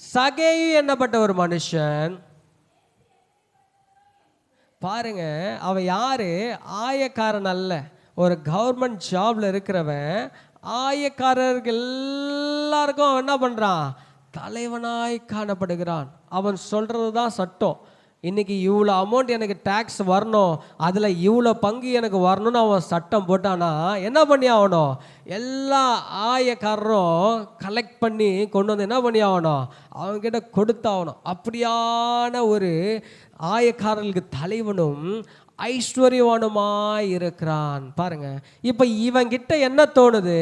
சகேயு என்னப்பட்ட ஒரு மனுஷன். பாருங்க, அவன் யாரு, ஆயக்காரன் அல்ல, ஒரு கவர்மெண்ட் ஜாப்ல இருக்கிறவன் ஆயக்காரர்கள் எல்லாருக்கும் அவன் என்ன பண்றான்? தலைவனாய் காணப்படுகிறான். அவன் சொல்றது தான் சட்டம். இன்னைக்கு இவ்வளோ அமௌண்ட் எனக்கு டேக்ஸ் வரணும், அதில் இவ்வளோ பங்கு எனக்கு வரணும்னு அவன் சட்டம் போட்டானா என்ன பண்ணி ஆகணும்? எல்லா ஆயக்காரரும் கலெக்ட் பண்ணி கொண்டு வந்து என்ன பண்ணி ஆகணும்? அவங்ககிட்ட கொடுத்தாகணும். அப்படியான ஒரு ஆயக்காரர்களுக்கு தலைவனும் ஐஸ்வர்யவானுமாய் இருக்கிறான். பாருங்க, இப்ப இவங்கிட்ட என்ன தோணுது?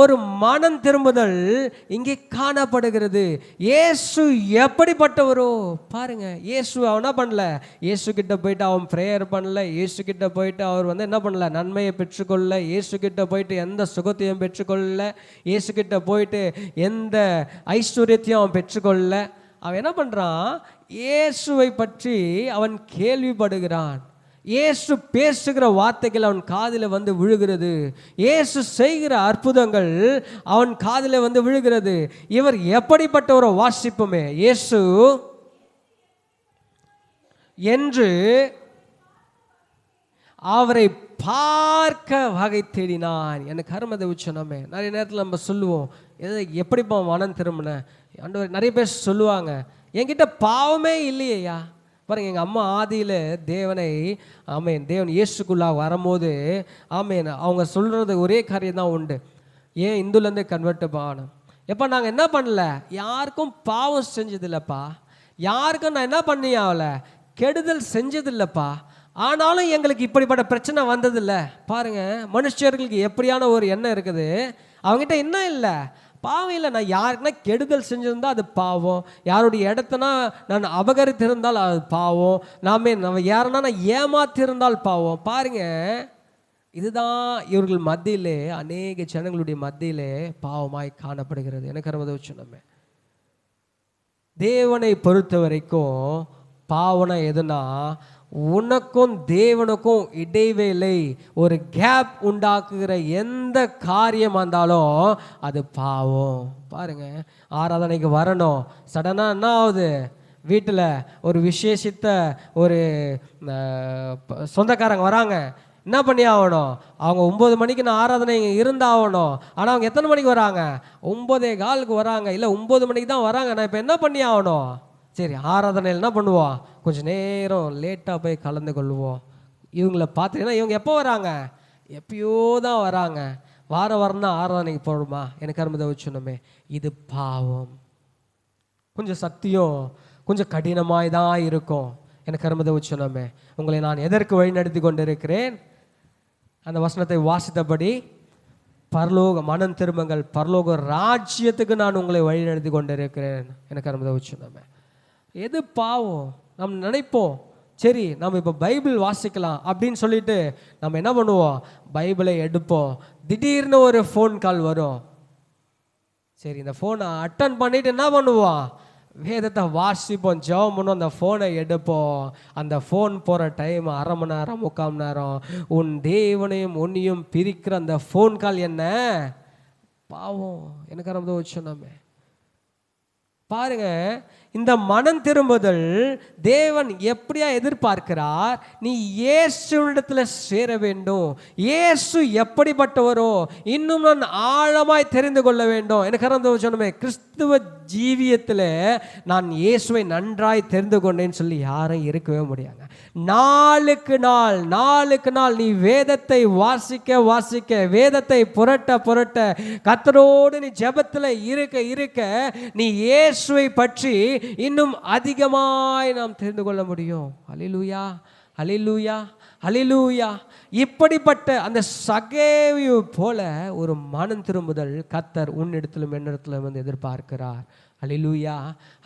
ஒரு மனம் திரும்புதல் இங்கே காணப்படுகிறது. இயேசு எப்படிப்பட்டவரோ பாருங்க. இயேசு அவன் என்ன பண்ணல? இயேசு கிட்ட போயிட்டு அவன் ப்ரேயர் பண்ணல. இயேசு கிட்ட போயிட்டு அவர் என்ன பண்ணல? நன்மையை பெற்றுக்கொள்ள. இயேசு கிட்ட போயிட்டு எந்த சுகத்தையும் பெற்றுக்கொள்ள. இயேசு கிட்ட போயிட்டு எந்த ஐஸ்வர்யத்தையும் அவன் பெற்றுக்கொள்ள. அவன் என்ன பண்றான்? இயேசுவை பற்றி அவன் கேள்விப்படுகிறான். இயேசு பேசுகிற வார்த்தைகள் அவன் காதில் விழுகிறது. இயேசு செய்கிற அற்புதங்கள் அவன் காதில் விழுகிறது. இவர் எப்படிப்பட்டவரோ வாசிப்போமே. இயேசு என்று அவரை பார்க்க வகை தேடினான். எனக்கு அருமதை உச்சனமே. நிறைய நேரத்தில் நம்ம சொல்லுவோம், எப்படிப்பா மனம் திரும்பின? நிறைய பேர் சொல்லுவாங்க, என்கிட்ட பாவமே இல்லையா. பாருங்க, எங்கள் அம்மா ஆதியில் தேவனை தேவன் இயேசுக்குள்ளாக வரும்போது அவங்க சொல்கிறது ஒரே காரியம் தான் உண்டு. ஏன் இந்துலேருந்து கன்வெர்ட் ஆகணும்? எப்போ நாங்கள் என்ன பண்ணல? யாருக்கும் பாவம் செஞ்சதில்லைப்பா. யாருக்கும் நான் என்ன பண்ணி ஆகலை? கெடுதல் செஞ்சதில்லைப்பா. ஆனாலும் எங்களுக்கு இப்படிப்பட்ட பிரச்சனை வந்ததில்லை. பாருங்க, மனுஷர்களுக்கு எப்படியான ஒரு எண்ணம் இருக்குது. அவங்ககிட்ட என்ன இல்லை? பாவம் இல்லை. நான் யாருக்குன்னா கெடுதல் செஞ்சிருந்தால் அது பாவம். யாருடைய இடத்தனா நான் அபகரித்திருந்தால் அது பாவம். நம்ம யாருன்னா நான் ஏமாத்திருந்தால் பாவம். பாருங்க, இதுதான் இவர்கள் மத்தியிலே, அநேக ஜனங்களுடைய மத்தியிலே பாவமாய் காணப்படுகிறது. எனக்கு அறுபது வச்சு தேவனை பொறுத்த வரைக்கும் பாவனை எதுனா, உனக்கும் தேவனுக்கும் இடைவேளை ஒரு கேப் உண்டாக்குகிற எந்த காரியம் வந்தாலும் அது பாவம். பாருங்க, ஆராதனைக்கு வரணும், சடனாக என்ன ஆகுது? வீட்டில் ஒரு விசேஷித்த ஒரு சொந்தக்காரங்க வராங்க, என்ன பண்ணி ஆகணும்? அவங்க 9 மணிக்கு நான் ஆராதனை இருந்தாகணும். ஆனால் அவங்க எத்தனை மணிக்கு வராங்க? 9:15 வராங்க. இல்லை 9 மணிக்கு தான் வராங்க. நான் இப்போ என்ன பண்ணி ஆகணும்? சரி, ஆராதனையில் என்ன பண்ணுவோம்? கொஞ்சம் நேரம் லேட்டாக போய் கலந்து கொள்வோம். இவங்கள பார்த்தீங்கன்னா இவங்க எப்போ வராங்க? எப்பயோ தான் வராங்க. வாரம் தான் ஆராதனைக்கு போகணுமா? எனக்கு அருமதை வச்சுனோமே. இது பாவம். கொஞ்சம் சத்தியம் கொஞ்சம் கடினமாய் தான் இருக்கும். எனக்கு அருமதை வச்சுனோமே. உங்களை நான் எதற்கு வழிநடத்தி கொண்டிருக்கிறேன்? அந்த வசனத்தை வாசித்தபடி பரலோக மனம் திரும்புங்கள், பரலோக ராஜ்யத்துக்கு நான் உங்களை வழிநடத்தி கொண்டிருக்கிறேன். எனக்கு அருமதை வச்சுனோமே. எது பாவம்? நம்ம நினைப்போம், சரி நம்ம இப்போ பைபிள் வாசிக்கலாம் அப்படின்னு சொல்லிட்டு நம்ம என்ன பண்ணுவோம்? பைபிளை எடுப்போம். திடீர்னு ஒரு ஃபோன் கால் வரும். சரி, இந்த ஃபோனை அட்டன் பண்ணிட்டு என்ன பண்ணுவோம்? வேதத்தை வாசிப்போம், ஜெபம் பண்ணுவோம், அந்த ஃபோனை எடுப்போம். அந்த ஃபோன் போகிற டைம் 1/2 மணி நேரம் 3/4 மணி நேரம். உன் தேவனையும் உன்னையும் பிரிக்கிற அந்த ஃபோன் கால் என்ன? பாவம். எனக்கு ரொம்ப வச்சோமே. பாருங்க, இந்த மனம் திரும்புதல் தேவன் எப்படியா எதிர்பார்க்கிறார்? நீ இயேசுவிடத்தில் சேர வேண்டும். இயேசு எப்படிப்பட்டவரோ இன்னும் நான் ஆழமாய் தெரிந்து கொள்ள வேண்டும். எனக்கு சொன்னமே, கிறிஸ்துவ ஜீவியத்தில் நான் இயேசுவை நன்றாய் தெரிந்து கொண்டேன்னு சொல்லி யாரும் இருக்கவே முடியாங்க. நாளுக்கு நாள் நீ வேதத்தை வாசிக்க வேதத்தை புரட்ட கர்த்தரோடு நீ ஜெபத்தில் இருக்க நீ இயேசுவை பற்றி இன்னும் அதிகமாய் நாம் தெரிந்து கொள்ள முடியும். அல்லேலூயா, அல்லேலூயா, அல்லேலூயா. இப்படிப்பட்ட அந்த சகேயு போல ஒரு மனம் திரும்புதல் கர்த்தர் உன்னிடத்திலும் என்னிடத்திலும் எதிர்பார்க்கிறார். அல்லேலூயா,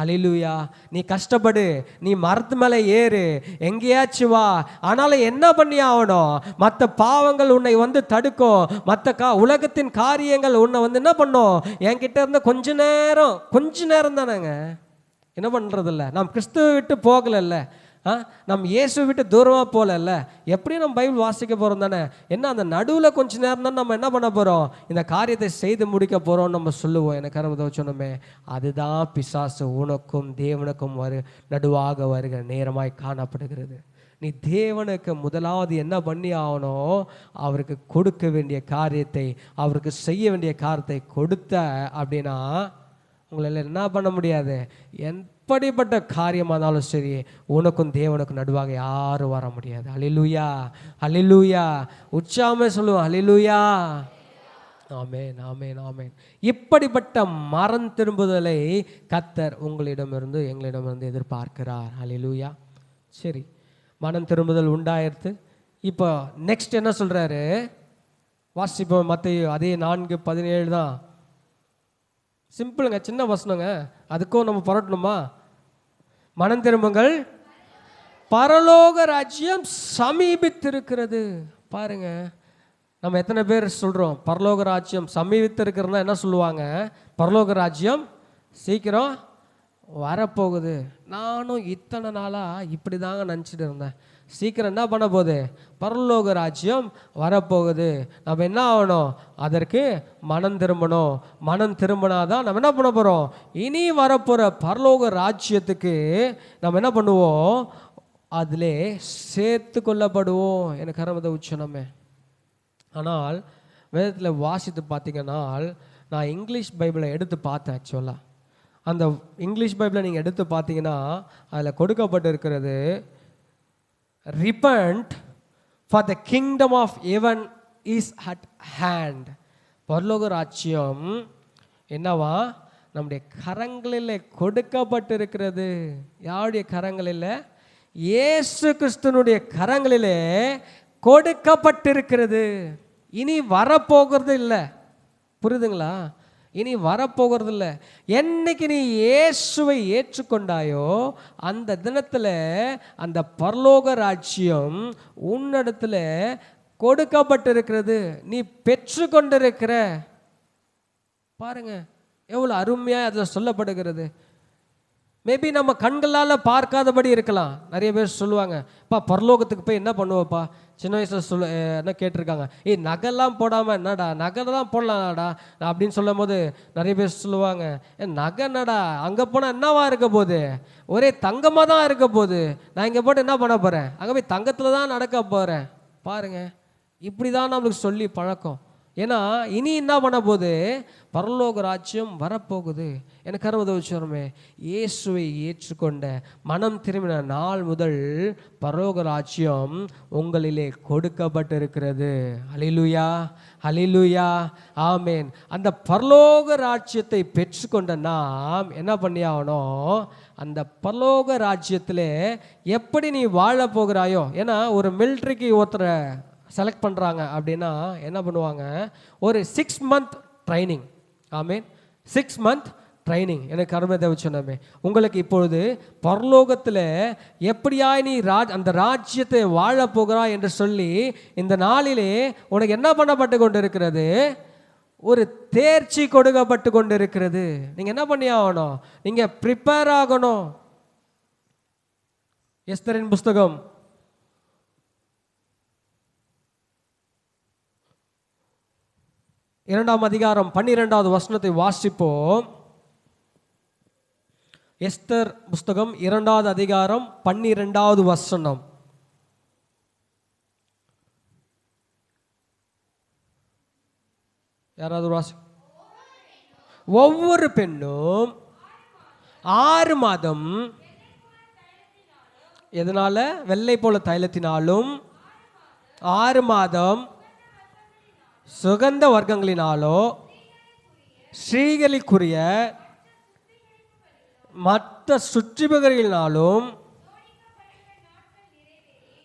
அல்லேலூயா. நீ கஷ்டப்படு, நீ மரத்து மேலே ஏறு, எங்கேயாச்சும் வா. ஆனாலும் என்ன பண்ணி ஆகணும்? மற்ற பாவங்கள் உன்னை தடுக்கும். மற்ற உலகத்தின் காரியங்கள் உன்னை என்ன பண்ணும்? என்கிட்ட இருந்த கொஞ்ச நேரம் தானேங்க. என்ன பண்ணுறதில்ல, நாம் கிறிஸ்துவை விட்டு போகலைல்ல, நம்ம இயேசு விட்டு தூரமாக போகல. எப்படியும் நம்ம பைபிள் வாசிக்க போகிறோம் தானே. என்ன அந்த நடுவில் கொஞ்ச நேரம் தான் நம்ம என்ன பண்ண போகிறோம்? இந்த காரியத்தை செய்து முடிக்க போகிறோம் நம்ம சொல்லுவோம். எனக்கு அருமதை சொன்னோமே, அதுதான் பிசாசு உனக்கும் தேவனுக்கும் நடுவாக வருகிற நேரமாய் காணப்படுகிறது. நீ தேவனுக்கு முதலாவது என்ன பண்ணி ஆகணும்? அவருக்கு கொடுக்க வேண்டிய காரியத்தை, அவருக்கு செய்ய வேண்டிய காரியத்தை கொடுத்த அப்படின்னா உங்களால் என்ன பண்ண முடியாது? எப்படிப்பட்ட காரியமாக இருந்தாலும் சரி, உனக்கும் தேவனுக்கும் நடுவாக யாரும் வர முடியாது. ஹல்லேலூயா, ஹல்லேலூயா. உச்சாமே சொல்லுவோம் ஹல்லேலூயா. ஆமென், ஆமென், ஆமென். இப்படிப்பட்ட மனம் திரும்புதலை கர்த்தர் உங்களிடமிருந்து எங்களிடமிருந்து எதிர்பார்க்கிறார். ஹல்லேலூயா. சரி, மனம் திரும்புதல் உண்டாயிருத்து. இப்போ நெக்ஸ்ட் என்ன சொல்றாரு? வாசிப்போம். மத்தேயு அதே 4:17 தான். சிம்பிளுங்க, சின்ன வசனங்க. அதுக்கும் நம்ம புரட்டணுமா? மனம் திரும்புங்கள், பரலோக ராஜ்யம் சமீபித்திருக்கிறது. பாருங்க, நம்ம எத்தனை பேர் சொல்கிறோம் பரலோக ராஜ்யம் சமீபித்திருக்கிறதா? என்ன சொல்லுவாங்க? பரலோக ராஜ்யம் சீக்கிரம் வரப்போகுது. நானும் இத்தனை நாளாக இப்படி தாங்க நினச்சிட்டு இருந்தேன். சீக்கிரம் என்ன பண்ண போகுது? பரலோக ராஜ்யம் வரப்போகுது. நம்ம என்ன ஆகணும்? அதற்கு மனம் திரும்பணும். மனம் திரும்பினாதான் நம்ம என்ன பண்ண போகிறோம்? இனி வரப்போகிற பரலோக ராஜ்யத்துக்கு நம்ம என்ன பண்ணுவோம்? அதிலே சேர்த்து கொள்ளப்படுவோம். எனக்கு கரமத உச்சனமே. ஆனால் வேதத்தில் வாசித்து பார்த்தீங்கன்னா, நான் இங்கிலீஷ் பைபிளை எடுத்து பார்த்தேன். ஆக்சுவலாக அந்த இங்கிலீஷ் பைபிளை நீங்கள் எடுத்து பார்த்தீங்கன்னா அதில் கொடுக்கப்பட்டு இருக்கிறது, repent for the kingdom of heaven is at hand. பரலோக ராஜ்யம் என்னவா? நம்முடைய கரங்களில் கொடுக்கப்பட்டிருக்கிறது. யாருடைய கரங்களில்? இயேசு கிறிஸ்துனுடைய கரங்களிலே கொடுக்கப்பட்டிருக்கிறது. இனி வரப்போகிறது இல்லை. புரியுதுங்களா? இனி வரப்போகிறது இல்லை. என்னைக்கு நீ இயேசுவை ஏற்றுக்கொண்டாயோ அந்த தினத்தில் அந்த பரலோக ராஜ்யம் உன்னிடத்தில் கொடுக்கப்பட்டிருக்கிறது. நீ பெற்று கொண்டிருக்கிற. பாருங்க எவ்வளோ அருமையாக அதில் சொல்லப்படுகிறது. மேபி நம்ம கண்களால் பார்க்காதபடி இருக்கலாம். நிறைய பேர் சொல்லுவாங்க, அப்பா பரலோகத்துக்கு போய் என்ன பண்ணுவோப்பா? சின்ன வயசில் என்ன கேட்டிருக்காங்க, நகைலாம் போடாமல் என்னடா, நகைலாம் போடலாம்டா அப்படின்னு சொல்லும் போது நிறைய பேர் சொல்லுவாங்க, நகை என்னடா, அங்கே போனால் என்னவா இருக்க போகுது? ஒரே தங்கமாக தான் இருக்க போகுது. நான் இங்கே போட்டு என்ன பண்ண போகிறேன்? அங்கே போய் தங்கத்தில் தான் நடக்க போகிறேன். பாருங்க, இப்படி தான் நம்மளுக்கு சொல்லி பழக்கம். ஏன்னா இனி என்ன பண்ண போகுது? பரலோக ராஜ்யம் வரப்போகுது. எனக்கு அருமதவிச்சோருமே, இயேசுவை ஏற்றுக்கொண்ட மனம் திரும்பின நாள் முதல் பரலோக ராஜ்யம் உங்களிலே கொடுக்கப்பட்டிருக்கிறது. ஹல்லேலூயா, ஹல்லேலூயா, ஆமென். அந்த பரலோக ராஜ்யத்தை பெற்றுக்கொண்ட நாம் என்ன பண்ணி ஆகணும்? அந்த பரலோக ராஜ்யத்தில் எப்படி நீ வாழ போகிறாயோ. ஏன்னா ஒரு மிலிட்ரிக்கு ஒருத்தரை செலக்ட் பண்ணுறாங்க அப்படின்னா என்ன பண்ணுவாங்க? ஒரு 6 month ட்ரைனிங். ஆமீன், 6 month ட்ரைனிங். எனக்கு அருமை தேவை சொன்னமே, உங்களுக்கு இப்பொழுது பரலோகத்தில் எப்படியாய் நீ அந்த ராஜ்யத்தை வாழ போகிறாய் என்று சொல்லி இந்த நாளிலே உனக்கு என்ன பண்ணப்பட்டு கொண்டு இருக்கிறது? ஒரு தேர்ச்சி கொடுக்கப்பட்டு கொண்டு இருக்கிறது. நீங்கள் என்ன பண்ணி ஆகணும்? நீங்கள் ப்ரிப்பேர் ஆகணும். எஸ்தரின் புஸ்தகம் 2ஆம் அதிகாரம் 12வது வசனத்தை வாசிப்போம். எஸ்தர் புஸ்தகம் 2வது அதிகாரம் 12வது வசனம். யாராவது வாசி. ஒவ்வொரு பெண்ணும் 6 மாதம் எதனால? வெள்ளை போல தைலத்தினாலும் 6 மாதம் சுகந்த வர்க்கங்களினாலோ ஸ்ரீகளுக்குரிய மற்ற சுற்றிபகர்களினாலும்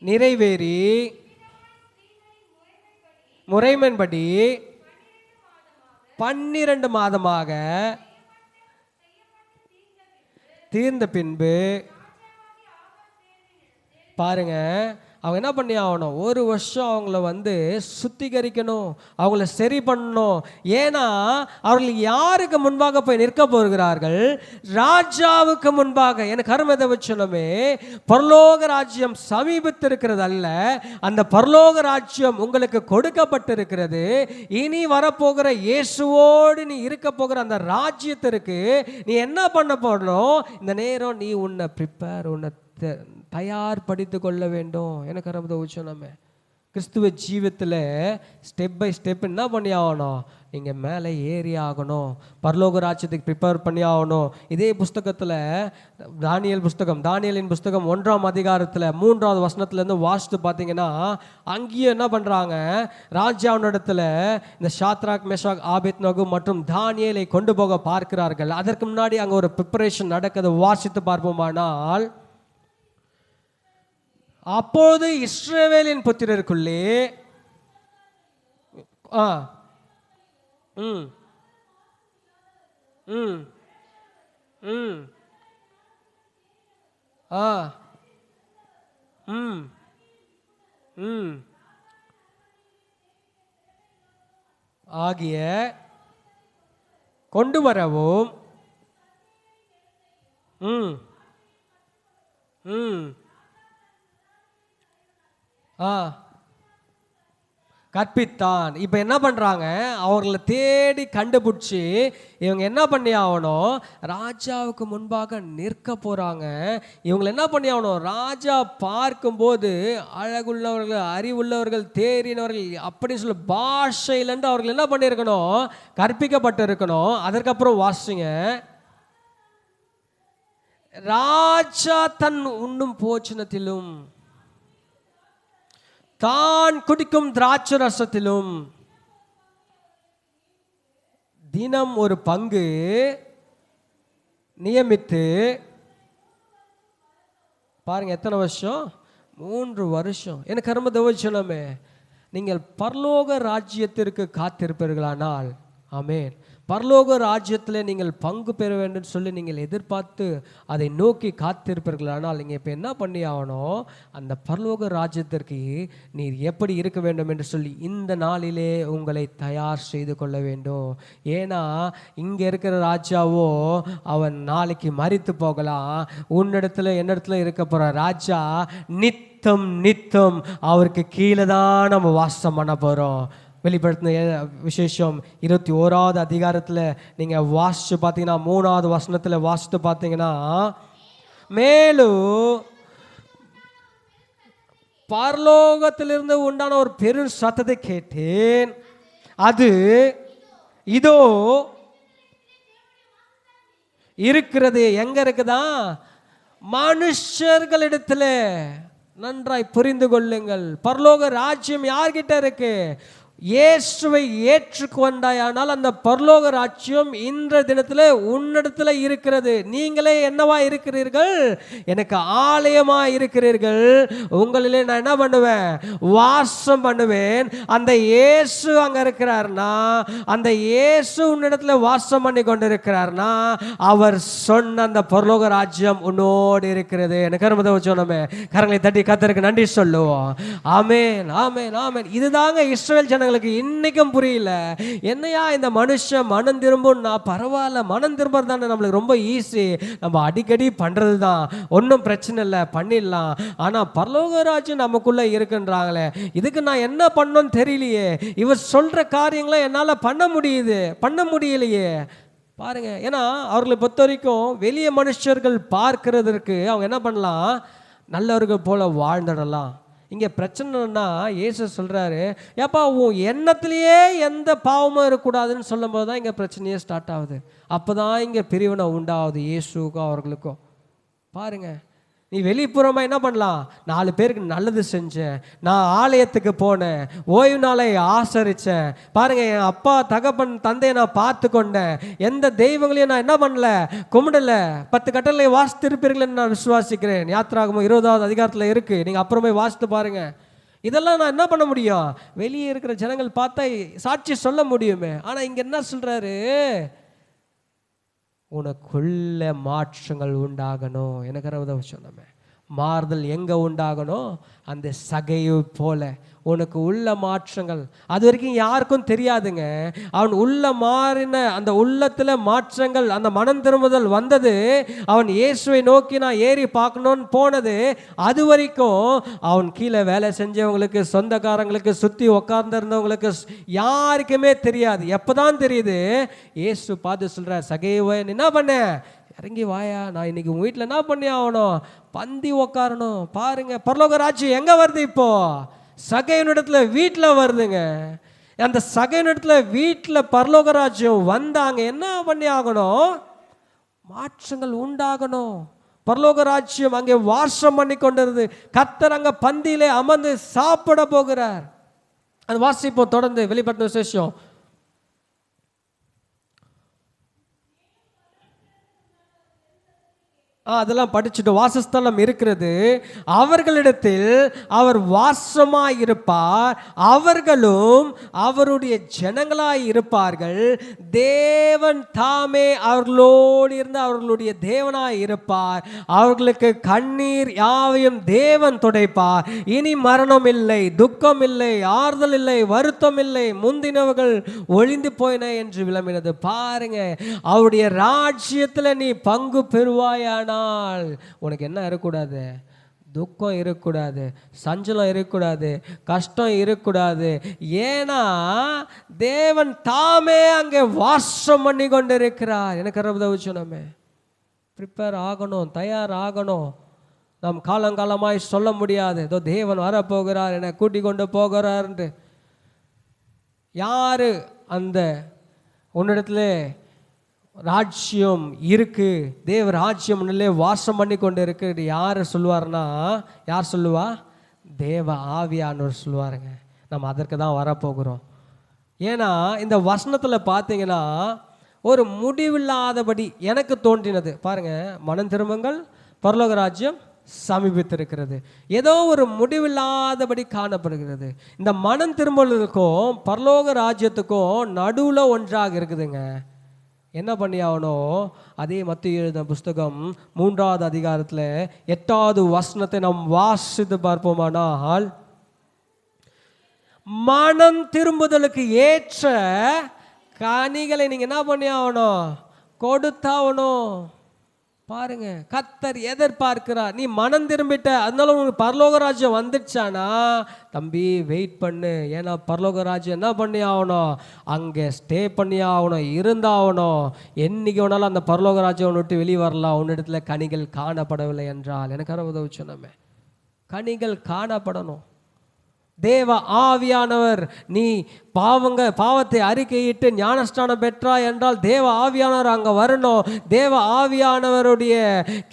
நிறைவேறி முறைமையின்படி 12 மாதமாக தீர்ந்த பின்பு, பாருங்க, அவங்க என்ன பண்ணி ஆகணும்? 1 வருஷம் அவங்கள சுத்திகரிக்கணும், அவங்கள சரி பண்ணணும். ஏன்னா அவர்கள் யாருக்கு முன்பாக போய் நிற்க போகிறார்கள்? ராஜாவுக்கு முன்பாக. எனக்கு அருமதை வச்சனமே, பரலோக ராஜ்யம் சமீபத்திருக்கிறது அல்ல, அந்த பரலோக ராஜ்யம் உங்களுக்கு கொடுக்கப்பட்டிருக்கிறது. இனி வரப்போகிற இயேசுவோடு நீ இருக்க போகிற அந்த ராஜ்யத்திற்கு நீ என்ன பண்ண போடணும்? இந்த நேரம் நீ உன்னை ப்ரிப்பேர், உன்னை தயார்படுத்திக் கொள்ள வேண்டும். எனக்கு ரொம்ப உச்சனமே கிறிஸ்துவ ஜீவியத்தில் ஸ்டெப் பை ஸ்டெப் என்ன பண்ணி ஆகணும், நீங்கள் மேலே ஏறி ஆகணும், பரலோக ராஜ்யத்துக்கு ப்ரிப்பேர் பண்ணி ஆகணும். இதே புஸ்தகத்தில் தானியலின் புஸ்தகம் 1ஆம் அதிகாரத்தில் 3வது வசனத்துலேருந்து வாசித்து பார்த்தீங்கன்னா, அங்கேயும் என்ன பண்ணுறாங்க, ராஜாவினிடத்தில் இந்த ஷாத்ராக் மேஷாக் ஆபேத்நேகோ மற்றும் தானியேலை கொண்டு போக பார்க்கிறார்கள். அதற்கு முன்னாடி அங்கே ஒரு ப்ரிப்பரேஷன் நடக்குது. வாசித்து பார்ப்போமானால், அப்போது இஸ்ரவேலின் புத்திரருக்குள்ளே ஆகிய கொண்டு வரவும் கற்பித்தான். இப்போ என்ன பண்ணுறாங்க, அவர்களை தேடி கண்டுபிடிச்சி இவங்க என்ன பண்ணி ஆகணும், ராஜாவுக்கு முன்பாக நிற்க போகிறாங்க. இவங்களை என்ன பண்ணி ஆகணும், ராஜா பார்க்கும்போது அழகுள்ளவர்கள், அறிவுள்ளவர்கள், தேறினவர்கள் அப்படின்னு சொல்ல பாஷையிலேருந்து அவர்கள் என்ன பண்ணியிருக்கணும், கற்பிக்கப்பட்டு இருக்கணும். அதற்கப்புறம் வாசிங்க, ராஜா தன் உண்ணும் போச்சனத்திலும் தான் குடிக்கும் திராட்சை ரசத்திலும் தினம் ஒரு பங்கு நியமித்து, பாருங்க எத்தனை வருஷம், 3 வருஷம். எனக்கு கர்ம தவச்சனமே, நீங்கள் பரலோக ராஜ்யத்திற்கு காத்திருப்பீர்களானால், ஆமென், பரலோக ராஜ்யத்தில் நீங்கள் பங்கு பெற வேண்டும் சொல்லி நீங்கள் எதிர்பார்த்து அதை நோக்கி காத்திருப்பீர்களானால், நீங்கள் இப்போ என்ன பண்ணி ஆகணும், அந்த பரலோக ராஜ்யத்திற்கு நீர் எப்படி இருக்க வேண்டும் என்று சொல்லி இந்த நாளிலே உங்களை தயார் செய்து கொள்ள வேண்டும். ஏன்னா இங்கே இருக்கிற ராஜாவோ அவன் நாளைக்கு மரித்து போகலாம். உன்னிடத்துல என்னிடத்துல இருக்க போகிற ராஜா நித்தம் நித்தம் அவருக்கு கீழே தான் நம்ம வாசம் பண்ண போகிறோம். வெளிப்படுத்தின விசேஷம் 21வது அதிகாரத்தில் நீங்கள் வாசித்து பார்த்தீங்கன்னா 3வது வசனத்தில் வாசித்து பார்த்தீங்கன்னா, மேலும் பரலோகத்திலிருந்து உண்டான ஒரு பெரும் சத்தத்தை கேட்டேன். அது இதோ இருக்கிறது. எங்க இருக்குதா, மனுஷர்களிடத்துல. நன்றாய் புரிந்து கொள்ளுங்கள், பரலோக ராஜ்யம் யார்கிட்ட இருக்கு, இயேசுவை ஏற்றுக்கொண்டாயானால் அந்த பரலோக ராஜ்யம் இன்ற தினத்தில் உன்னிடத்தில் இருக்கிறது. நீங்களே என்னவா இருக்கிறீர்கள், எனக்கு ஆலயமா இருக்கிறீர்கள். உங்களிலே நான் என்ன பண்ணுவேன், வாசம் பண்ணுவேன். அந்த இயேசு அங்க இருக்கிறார்னா, அந்த இயேசு உன்னிடத்துல வாசம் பண்ணி கொண்டு இருக்கிறார்னா, அவர் சொன்ன அந்த பரலோக ராஜ்யம் உன்னோடு இருக்கிறது. எனக்கு சொன்னோமே, கரங்களை தட்டி கர்த்தருக்கு நன்றி சொல்லுவோம். ஆமென், ஆமென், ஆமென். இதுதாங்க இஸ்ரவேல் ஜனங்களுக்கு இன்னைக்கும் புரியல. என்னையா இந்த மனுஷன் மனம் திரும்பும்னா, பரவாயில்ல, மனம் திரும்புறது தானே நம்மளுக்கு ரொம்ப ஈஸி, நம்ம அடிக்கடி பண்றது தான், ஒன்றும் பிரச்சனை இல்லை, பண்ணிடலாம். ஆனா பரலோக ராஜ்யம் நமக்குள்ள இருக்குன்றாங்களே, இதுக்கு நான் என்ன பண்ணணும்னு தெரியலையே, இவர் சொல்ற காரியங்களை என்னால பண்ண முடியலையே. பாருங்க, ஏன்னா அவர்களை பொறுத்த வரைக்கும் வெளிய மனுஷர்கள் பார்க்கிறதற்கு அவங்க என்ன பண்ணலாம், நல்லவர்கள் போல வாழ்ந்துடலாம். இங்கே பிரச்சனைன்னா இயேசு சொல்கிறாரு, ஏப்பா உன் எண்ணத்திலேயே எந்த பாவமும் இருக்கக்கூடாதுன்னு சொல்லும் போது தான் இங்கே பிரச்சனையே ஸ்டார்ட் ஆகுது. அப்போ தான் இங்கே பிரிவினை உண்டாகுது இயேசுக்கும் அவர்களுக்கும். பாருங்கள், நீ வெளிப்புறமாக என்ன பண்ணலாம், 4 பேருக்கு நல்லது செஞ்சேன், நான் ஆலயத்துக்கு போனேன், ஓய்வு நாளை ஆசரித்தேன், பாருங்கள் என் அப்பா தகப்பன் தந்தையை நான் பார்த்து கொண்டேன், எந்த தெய்வங்களையும் நான் என்ன பண்ணல, கும்பிடலை, 10 கட்டளை வாசித்திருப்பீர்கள்னு நான் விசுவாசிக்கிறேன். யாத்திராகமம் 20வது அதிகாரத்தில் இருக்குது, நீங்கள் அப்புறமே வாசித்து பாருங்கள். இதெல்லாம் நான் என்ன பண்ண முடியும், வெளியே இருக்கிற ஜனங்கள் பார்த்தா சாட்சி சொல்ல முடியுமே. ஆனால் இங்கே என்ன சொல்கிறாரு, உனக்குள்ள மாற்றங்கள் உண்டாகணும். எனக்கு சொன்னமே, மாறுதல் எங்கே உண்டாகணும், அந்த சகையை போல உனக்கு உள்ள மாற்றங்கள். அது வரைக்கும் யாருக்கும் தெரியாதுங்க. அவன் உள்ள மாறின அந்த உள்ளத்தில் மாற்றங்கள், அந்த மனம் திரும்புதல் வந்தது, அவன் இயேசுவை நோக்கி நான் ஏறி பார்க்கணும்னு போனது, அது வரைக்கும் அவன் கீழே வேலை செஞ்சவங்களுக்கு, சொந்தக்காரங்களுக்கு, சுற்றி உட்கார்ந்துருந்தவங்களுக்கு யாருக்குமே தெரியாது. எப்போதான் தெரியுது, இயேசு பார்த்து சொல்கிறார், சகைவன் என்ன பண்ண, இறங்கி வாயா, நான் இன்னைக்கு உங்கள் வீட்டில் என்ன பண்ணி ஆகணும், பந்தி உக்காரணும். பாருங்க, பரலோக ராஜ்யம் எங்கே வருது இப்போ? சகையினிடத்துல வீட்டில் வருதுங்க. அந்த சகையினிடத்துல வீட்டில் பரலோக ராஜ்யம் வந்தாங்க, என்ன பண்ணி ஆகணும், மாற்றங்கள் உண்டாகணும். பரலோக ராஜ்யம் அங்கே வாசம் பண்ணி கொண்டிருது. கர்த்தர் அங்கே பந்தியிலே அமர்ந்து சாப்பிட போகிறார். அது வாசிப்போம் தொடர்ந்து வெளிப்படுத்தின விசேஷம். அதெல்லாம் படிச்சுட்டு, வாசஸ்தலம் இருக்கிறது, அவர்களிடத்தில் அவர் வாசமாய் இருப்பார், அவர்களும் அவருடைய ஜனங்களாய் இருப்பார்கள். தேவன் தாமே அவர்களோடு இருந்து அவர்களுடைய தேவனாய் இருப்பார். அவர்களுக்கு கண்ணீர் யாவையும் தேவன் துடைப்பார். இனி மரணம் இல்லை, துக்கம் இல்லை, ஆறுதல் இல்லை, வருத்தம் இல்லை, முந்தினவர்கள் ஒழிந்து போயின என்று விளம்பினது. பாருங்க, அவருடைய ராஜ்யத்தில் நீ பங்கு பெறுவாயானா உனக்கு என்ன இருக்கக்கூடாது, துக்கம் இருக்கக்கூடாது, சஞ்சலம் இருக்கக்கூடாது, கஷ்டம் இருக்கக்கூடாது. ஏன்னா தேவன் தாமே அங்கே வாசம் பண்ணி கொண்டு இருக்கிறார். எனக்கு உதவிச்சோமே, ப்ரிப்பேர் ஆகணும், தயார் ஆகணும். நாம் காலங்காலமாய் சொல்ல முடியாது, ஏதோ தேவன் வரப்போகிறார், என்னை கூட்டி கொண்டு போகிறார்ன்ட்டு. யாரு அந்த உன்னிடத்துல ராஜ்யம் இருக்கு, தேவ ராஜ்யம் வாசம் பண்ணி கொண்டு இருக்கு, யார் சொல்லுவார்னா, யார் சொல்லுவா, தேவ ஆவியானவர் சொல்லுவாருங்க. நம்ம அதற்கு தான் வரப்போகிறோம். ஏன்னா இந்த வசனத்தில் பார்த்தீங்கன்னா ஒரு முடிவில்லாதபடி எனக்கு தோன்றினது. பாருங்க, மனம் திரும்புங்கள், பரலோக ராஜ்யம் சமீபித்திருக்கிறது. ஏதோ ஒரு முடிவில்லாதபடி காணப்படுகிறது. இந்த மனம் திரும்பலுக்கும் பரலோக ராஜ்யத்துக்கும் நடுவில் ஒன்றாக இருக்குதுங்க. என்ன பண்ணி ஆகணும், அதே மத்திய எழுதின புஸ்தகம் 3வது அதிகாரத்தில் 8வது வசனத்தை நாம் வாசித்து பார்ப்போமானால், மனம் திரும்புதலுக்கு ஏற்ற கனிகளை நீங்க என்ன பண்ணி ஆகணும், கொடுத்தாகணும். பாருங்க, கர்த்தர் எதிர்பார்க்கிறார். நீ மனம் திரும்பிட்ட, அதனால உனக்கு பரலோக ராஜ்யம் வந்துடுச்சானா, தம்பி வெயிட் பண்ணு. ஏன்னா பரலோக ராஜ்யம் என்ன பண்ணி ஆகணும், அங்கே ஸ்டே பண்ணி ஆகணும், இருந்தாகணும். என்னைக்கு வேணாலும் அந்த பரலோக ராஜ்யம் விட்டு வெளியே வரலாம், உன்னிடத்துல கனிகள் காணப்படவில்லை என்றால். எனக்கு உதவி சொன்னமே, கனிகள் காணப்படணும். தேவ ஆவியானவர், நீ பாவத்தை அறிக்கையிட்டு ஞானஸ்நானம் பெற்றாய் என்றால் தேவ ஆவியானவர் அங்கே வரணும். தேவ ஆவியானவருடைய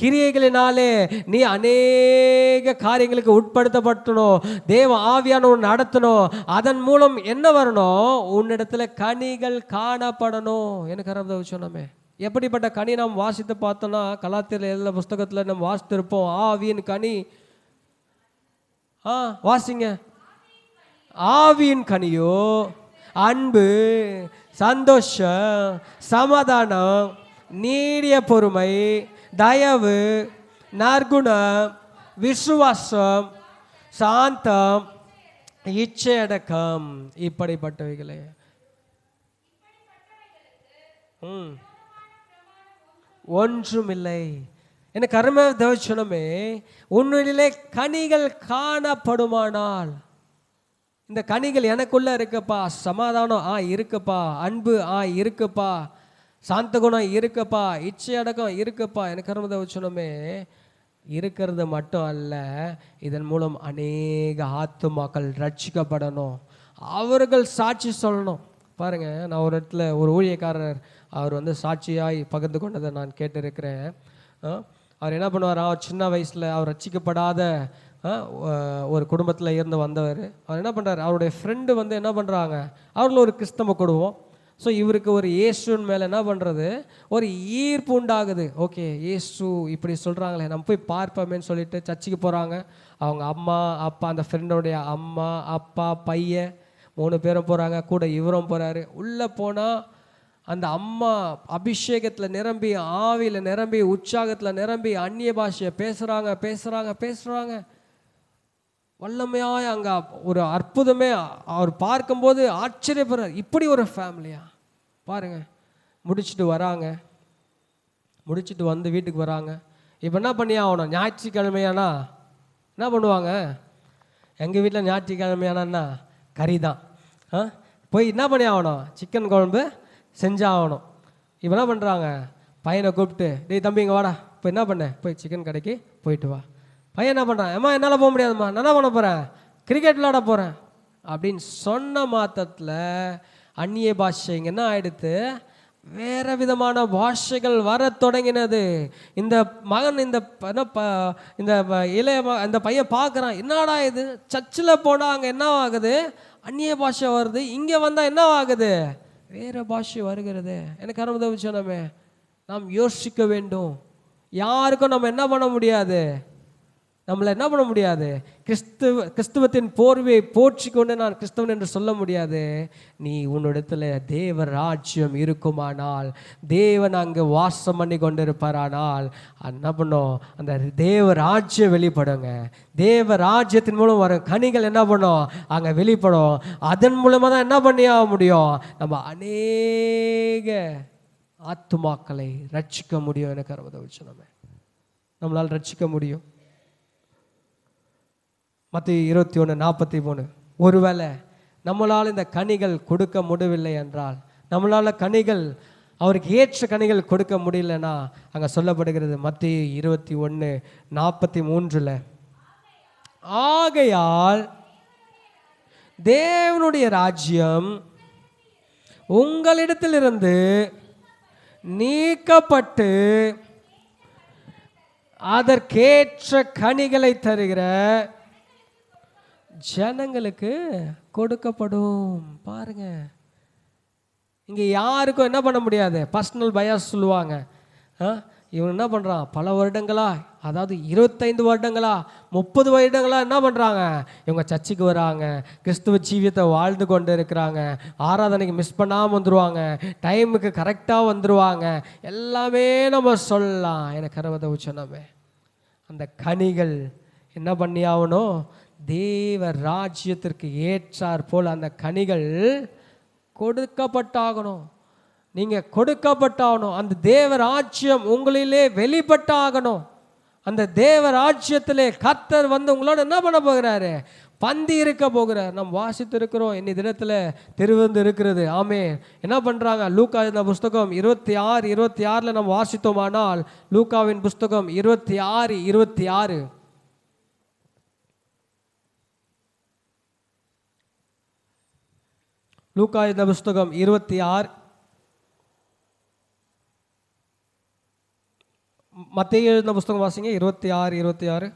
கிரியைகளினாலே நீ அநேக காரியங்களுக்கு உட்படுத்தப்பட்டணும். தேவ ஆவியானவர் நடத்தணும். அதன் மூலம் என்ன வரணும், உன்னிடத்துல கனிகள் காணப்படணும். எனக்கு சொன்னோமே, எப்படிப்பட்ட கனி நாம் வாசித்து பார்த்தோம்னா, கலாத்தியர் எழுதின புஸ்தகத்தில் நம்ம வாசித்திருப்போம். ஆவியின் கனி, வாசிங்க. ஆவியின் கனியோ அன்பு, சந்தோஷம், சமாதானம், நீடிய பொறுமை, தயவு, நற்குணம், விசுவாசம், சாந்தம், இச்சையடக்கம், இப்படிப்பட்டவைகளே. ஒன்றுமில்லை. எனக்கு அருமை தேவச்சனமே, உன்னிலே கனிகள் காணப்படுமானால், இந்த கனிகள் எனக்குள்ள இருக்குப்பா, சமாதானம் இருக்குப்பா, அன்பு இருக்குப்பா, சாந்த குணம் இருக்குப்பா, இச்சை அடக்கம் இருக்குப்பா, எனக்கு அருமை வச்சனமே, இருக்கிறது மட்டும் அல்ல, இதன் மூலம் அநேக ஆத்துமாக்கள் ரட்சிக்கப்படணும், அவர்கள் சாட்சி சொல்லணும். பாருங்க, நான் ஒரு இடத்துல ஒரு ஊழியக்காரர், அவர் சாட்சியாய் பகிர்ந்து கொண்டதை நான் கேட்டிருக்கிறேன். அவர் என்ன பண்ணுவார், அவர் சின்ன வயசில் அவர் ரட்சிக்கப்படாத ஒரு குடும்பத்தில் இருந்து வந்தவர். அவர் என்ன பண்ணுறாரு, அவருடைய ஃப்ரெண்டு என்ன பண்ணுறாங்க, அவர்களும் ஒரு கிறிஸ்தவ குடும்பம். ஸோ இவருக்கு ஒரு இயேசுவின் மேலே என்ன பண்ணுறது, ஒரு ஈர்ப்பு உண்டாகுது. ஓகே, இயேசு இப்படி சொல்கிறாங்களே, நம்ம போய் பார்ப்போமேன்னு சொல்லிட்டு சர்ச்சுக்கு போகிறாங்க. அவங்க அம்மா அப்பா, அந்த ஃப்ரெண்டோடைய அம்மா அப்பா பையன் 3 பேரும் போகிறாங்க, கூட இவரும் போகிறாரு. உள்ளே போனால் அந்த அம்மா அபிஷேகத்தில் நிரம்பி, ஆவியில் நிரம்பி, உற்சாகத்தில் நிரம்பி அந்நிய பாஷையை பேசுகிறாங்க. வல்லமையாக அங்கே ஒரு அற்புதமே அவர் பார்க்கும்போது ஆச்சரியப்படுறார். இப்படி ஒரு ஃபேமிலியா பாருங்க. முடிச்சுட்டு வராங்க, முடிச்சுட்டு வந்து வீட்டுக்கு வராங்க. இப்போ என்ன பண்ணி ஆகணும், ஞாயிற்றுக்கிழமையானா என்ன பண்ணுவாங்க, எங்கள் வீட்டில் ஞாயிற்றுக்கிழமையானா கறி தான். போய் என்ன பண்ணி ஆகணும், சிக்கன் குழம்பு செஞ்சாகணும். இப்போ என்ன பண்ணுறாங்க, பையனை கூப்பிட்டு, டேய் தம்பி இங்கே வாடா, இப்போ என்ன பண்ண, போய் சிக்கன் கடைக்கு போயிட்டு வா. பையன் என்ன பண்ணுறான், அம்மா என்னால் போக முடியாதும்மா, நான் என்ன பண்ண போகிறேன், கிரிக்கெட் விளாட போகிறேன் அப்படின்னு சொன்ன மாத்திரத்தில் அந்நிய பாஷை இங்கே என்ன ஆயிடுத்து, வேறு விதமான பாஷைகள் வர தொடங்கினது. இந்த மகன் இந்த இளைய இந்த பையன் பார்க்குறான், என்னடா இது, சர்ச்சில் போனால் அங்கே என்ன ஆகுது, அந்நிய பாஷை வருது, இங்கே வந்தால் என்ன ஆகுது, வேறு பாஷை வருகிறது. எனக்கு அருமை சொன்னமே, நாம் யோசிக்க வேண்டும். யாருக்கும் நம்ம என்ன பண்ண முடியாது, நம்மளை என்ன பண்ண முடியாது, கிறிஸ்துவத்தின் போர்வையை போற்றி கொண்டு நான் கிறிஸ்தவன் என்று சொல்ல முடியாது. நீ உன்னிடத்தில் தேவ ராஜ்யம் இருக்குமானால், தேவன் அங்கே வாசம் பண்ணி கொண்டு இருப்பாரானால் என்ன பண்ணும், அந்த தேவ ராஜ்யம் வெளிப்படுங்க. தேவ ராஜ்யத்தின் மூலம் வரும் கனிகள் என்ன பண்ணும், அங்கே வெளிப்படும். அதன் மூலமாக தான் என்ன பண்ணி ஆக முடியும், நம்ம அநேக ஆத்துமாக்களை ரட்சிக்க முடியும். எனக்கு அறுபது வச்சு நம்மளால் ரட்சிக்க முடியும். மத்திய 21:43, ஒருவேளை நம்மளால் இந்த கனிகள் கொடுக்க முடியவில்லை என்றால், நம்மளால் கனிகள் அவருக்கு ஏற்ற கனிகள் கொடுக்க முடியலன்னா, அங்கே சொல்லப்படுகிறது மத்திய 21:43, ஆகையால் தேவனுடைய ராஜ்யம் உங்களிடத்திலிருந்து நீக்கப்பட்டு அதற்கேற்ற கனிகளை தருகிற ஜனங்களுக்கு கொடுக்கப்படும். பாருங்க, இங்கே யாருக்கும் என்ன பண்ண முடியாது, பர்சனல் பயாஸ் சொல்லுவாங்க. இவன் என்ன பண்ணுறான், பல வருடங்களா, அதாவது 25 வருடங்களா 30 வருடங்களா என்ன பண்ணுறாங்க, இவங்க சர்ச்சுக்கு வராங்க, கிறிஸ்துவ ஜீவியத்தை வாழ்ந்து கொண்டு இருக்கிறாங்க, ஆராதனைக்கு மிஸ் பண்ணாமல் வந்துடுவாங்க, டைமுக்கு கரெக்டாக வந்துடுவாங்க, எல்லாமே நம்ம சொல்லலாம். எனக்கு அறுபதை சொன்னாமே, அந்த கனிகள் என்ன பண்ணி ஆகணும், தேவ ராஜ்யத்திற்கு ஏற்றார் போல் அந்த கனிகள் கொடுக்கப்பட்டாகணும். நீங்கள் கொடுக்கப்பட்டாகணும். அந்த தேவ ராஜ்யம் உங்களிலே வெளிப்பட்டாகணும். அந்த தேவ ராஜ்யத்திலே கர்த்தர் வந்து உங்களோட என்ன பண்ண போகிறாரு, பந்தி இருக்க போகிறார். நம்ம வாசித்து இருக்கிறோம், இன்னி தினத்தில் திருவந்து இருக்கிறது. ஆமே, என்ன பண்ணுறாங்க, லூக்கா இந்த புஸ்தகம் 26:26 நம்ம வாசித்தோமானால், லூக்காவின் புஸ்தகம் 26:26, லூக்கா இந்த புஸ்தகம் 26, மத்தேயு எழுதின புஸ்தகம் வாசிங்க 26:26.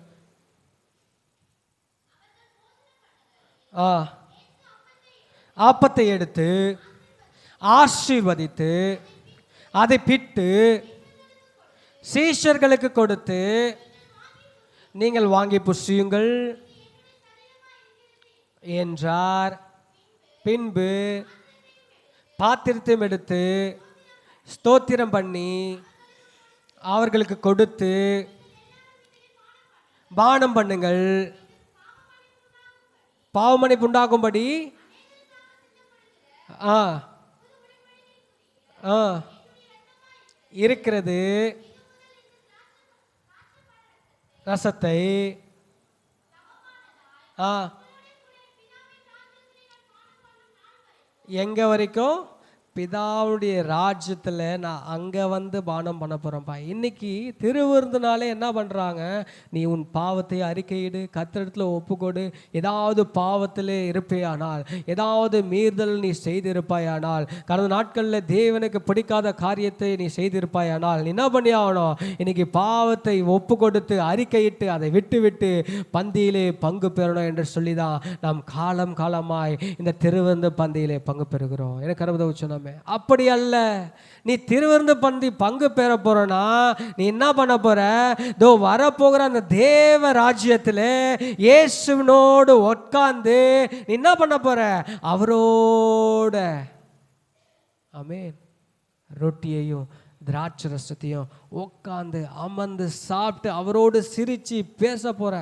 ஆப்பத்தை எடுத்து ஆசீர்வதித்து அதை பிட்டு சீஷர்களுக்கு கொடுத்து, நீங்கள் வாங்கி புசியுங்கள் என்றார். பின்பு பாத்திரத்தையும் எடுத்து ஸ்தோத்திரம் பண்ணி அவர்களுக்கு கொடுத்து, பானம் பண்ணுங்கள், பாவமன்னிப்பு உண்டாகும்படி இருக்கிறது ரசத்தை எங்க வரைக்கும், பிதாவுடைய ராஜ்யத்தில் நான் அங்கே வந்து பானம் பண்ண போகிறேன்ப்பா. இன்னைக்கு திருவிருந்தினாலே என்ன பண்ணுறாங்க, நீ உன் பாவத்தை அறிக்கையிடு, கர்த்தரிடத்தில் ஒப்புக்கொடு. ஏதாவது பாவத்திலே இருப்பேயானால், ஏதாவது மீறுதல் நீ செய்திருப்பாயானால், கடந்த நாட்களில் தேவனுக்கு பிடிக்காத காரியத்தை நீ செய்திருப்பாயானால், நீ என்ன பண்ணி ஆகணும், இன்னைக்கு பாவத்தை ஒப்பு கொடுத்து அறிக்கையிட்டு அதை விட்டு விட்டு பந்தியிலே பங்கு பெறணும் என்று சொல்லி தான் நாம் காலம் காலமாய் இந்த திருவிருந்து பந்தியிலே பங்கு பெறுகிறோம். எனக்கு அறுபது சொன்ன அப்படி அல்ல. நீ திருவிருந்து பந்தி பங்கு பெற போறனா, நீ என்ன பண்ண போற, தோ வரப்போகிற அந்த தேவ ராஜ்யத்தில் இயேசுவினோடு உட்கார்ந்து நீ என்ன பண்ண போற, அவரோட ஆமென் ரொட்டியையும் திராட்சை ரசத்தையும் உட்காந்து அமர்ந்து சாப்பிட்டு அவரோடு சிரிச்சு பேச போற.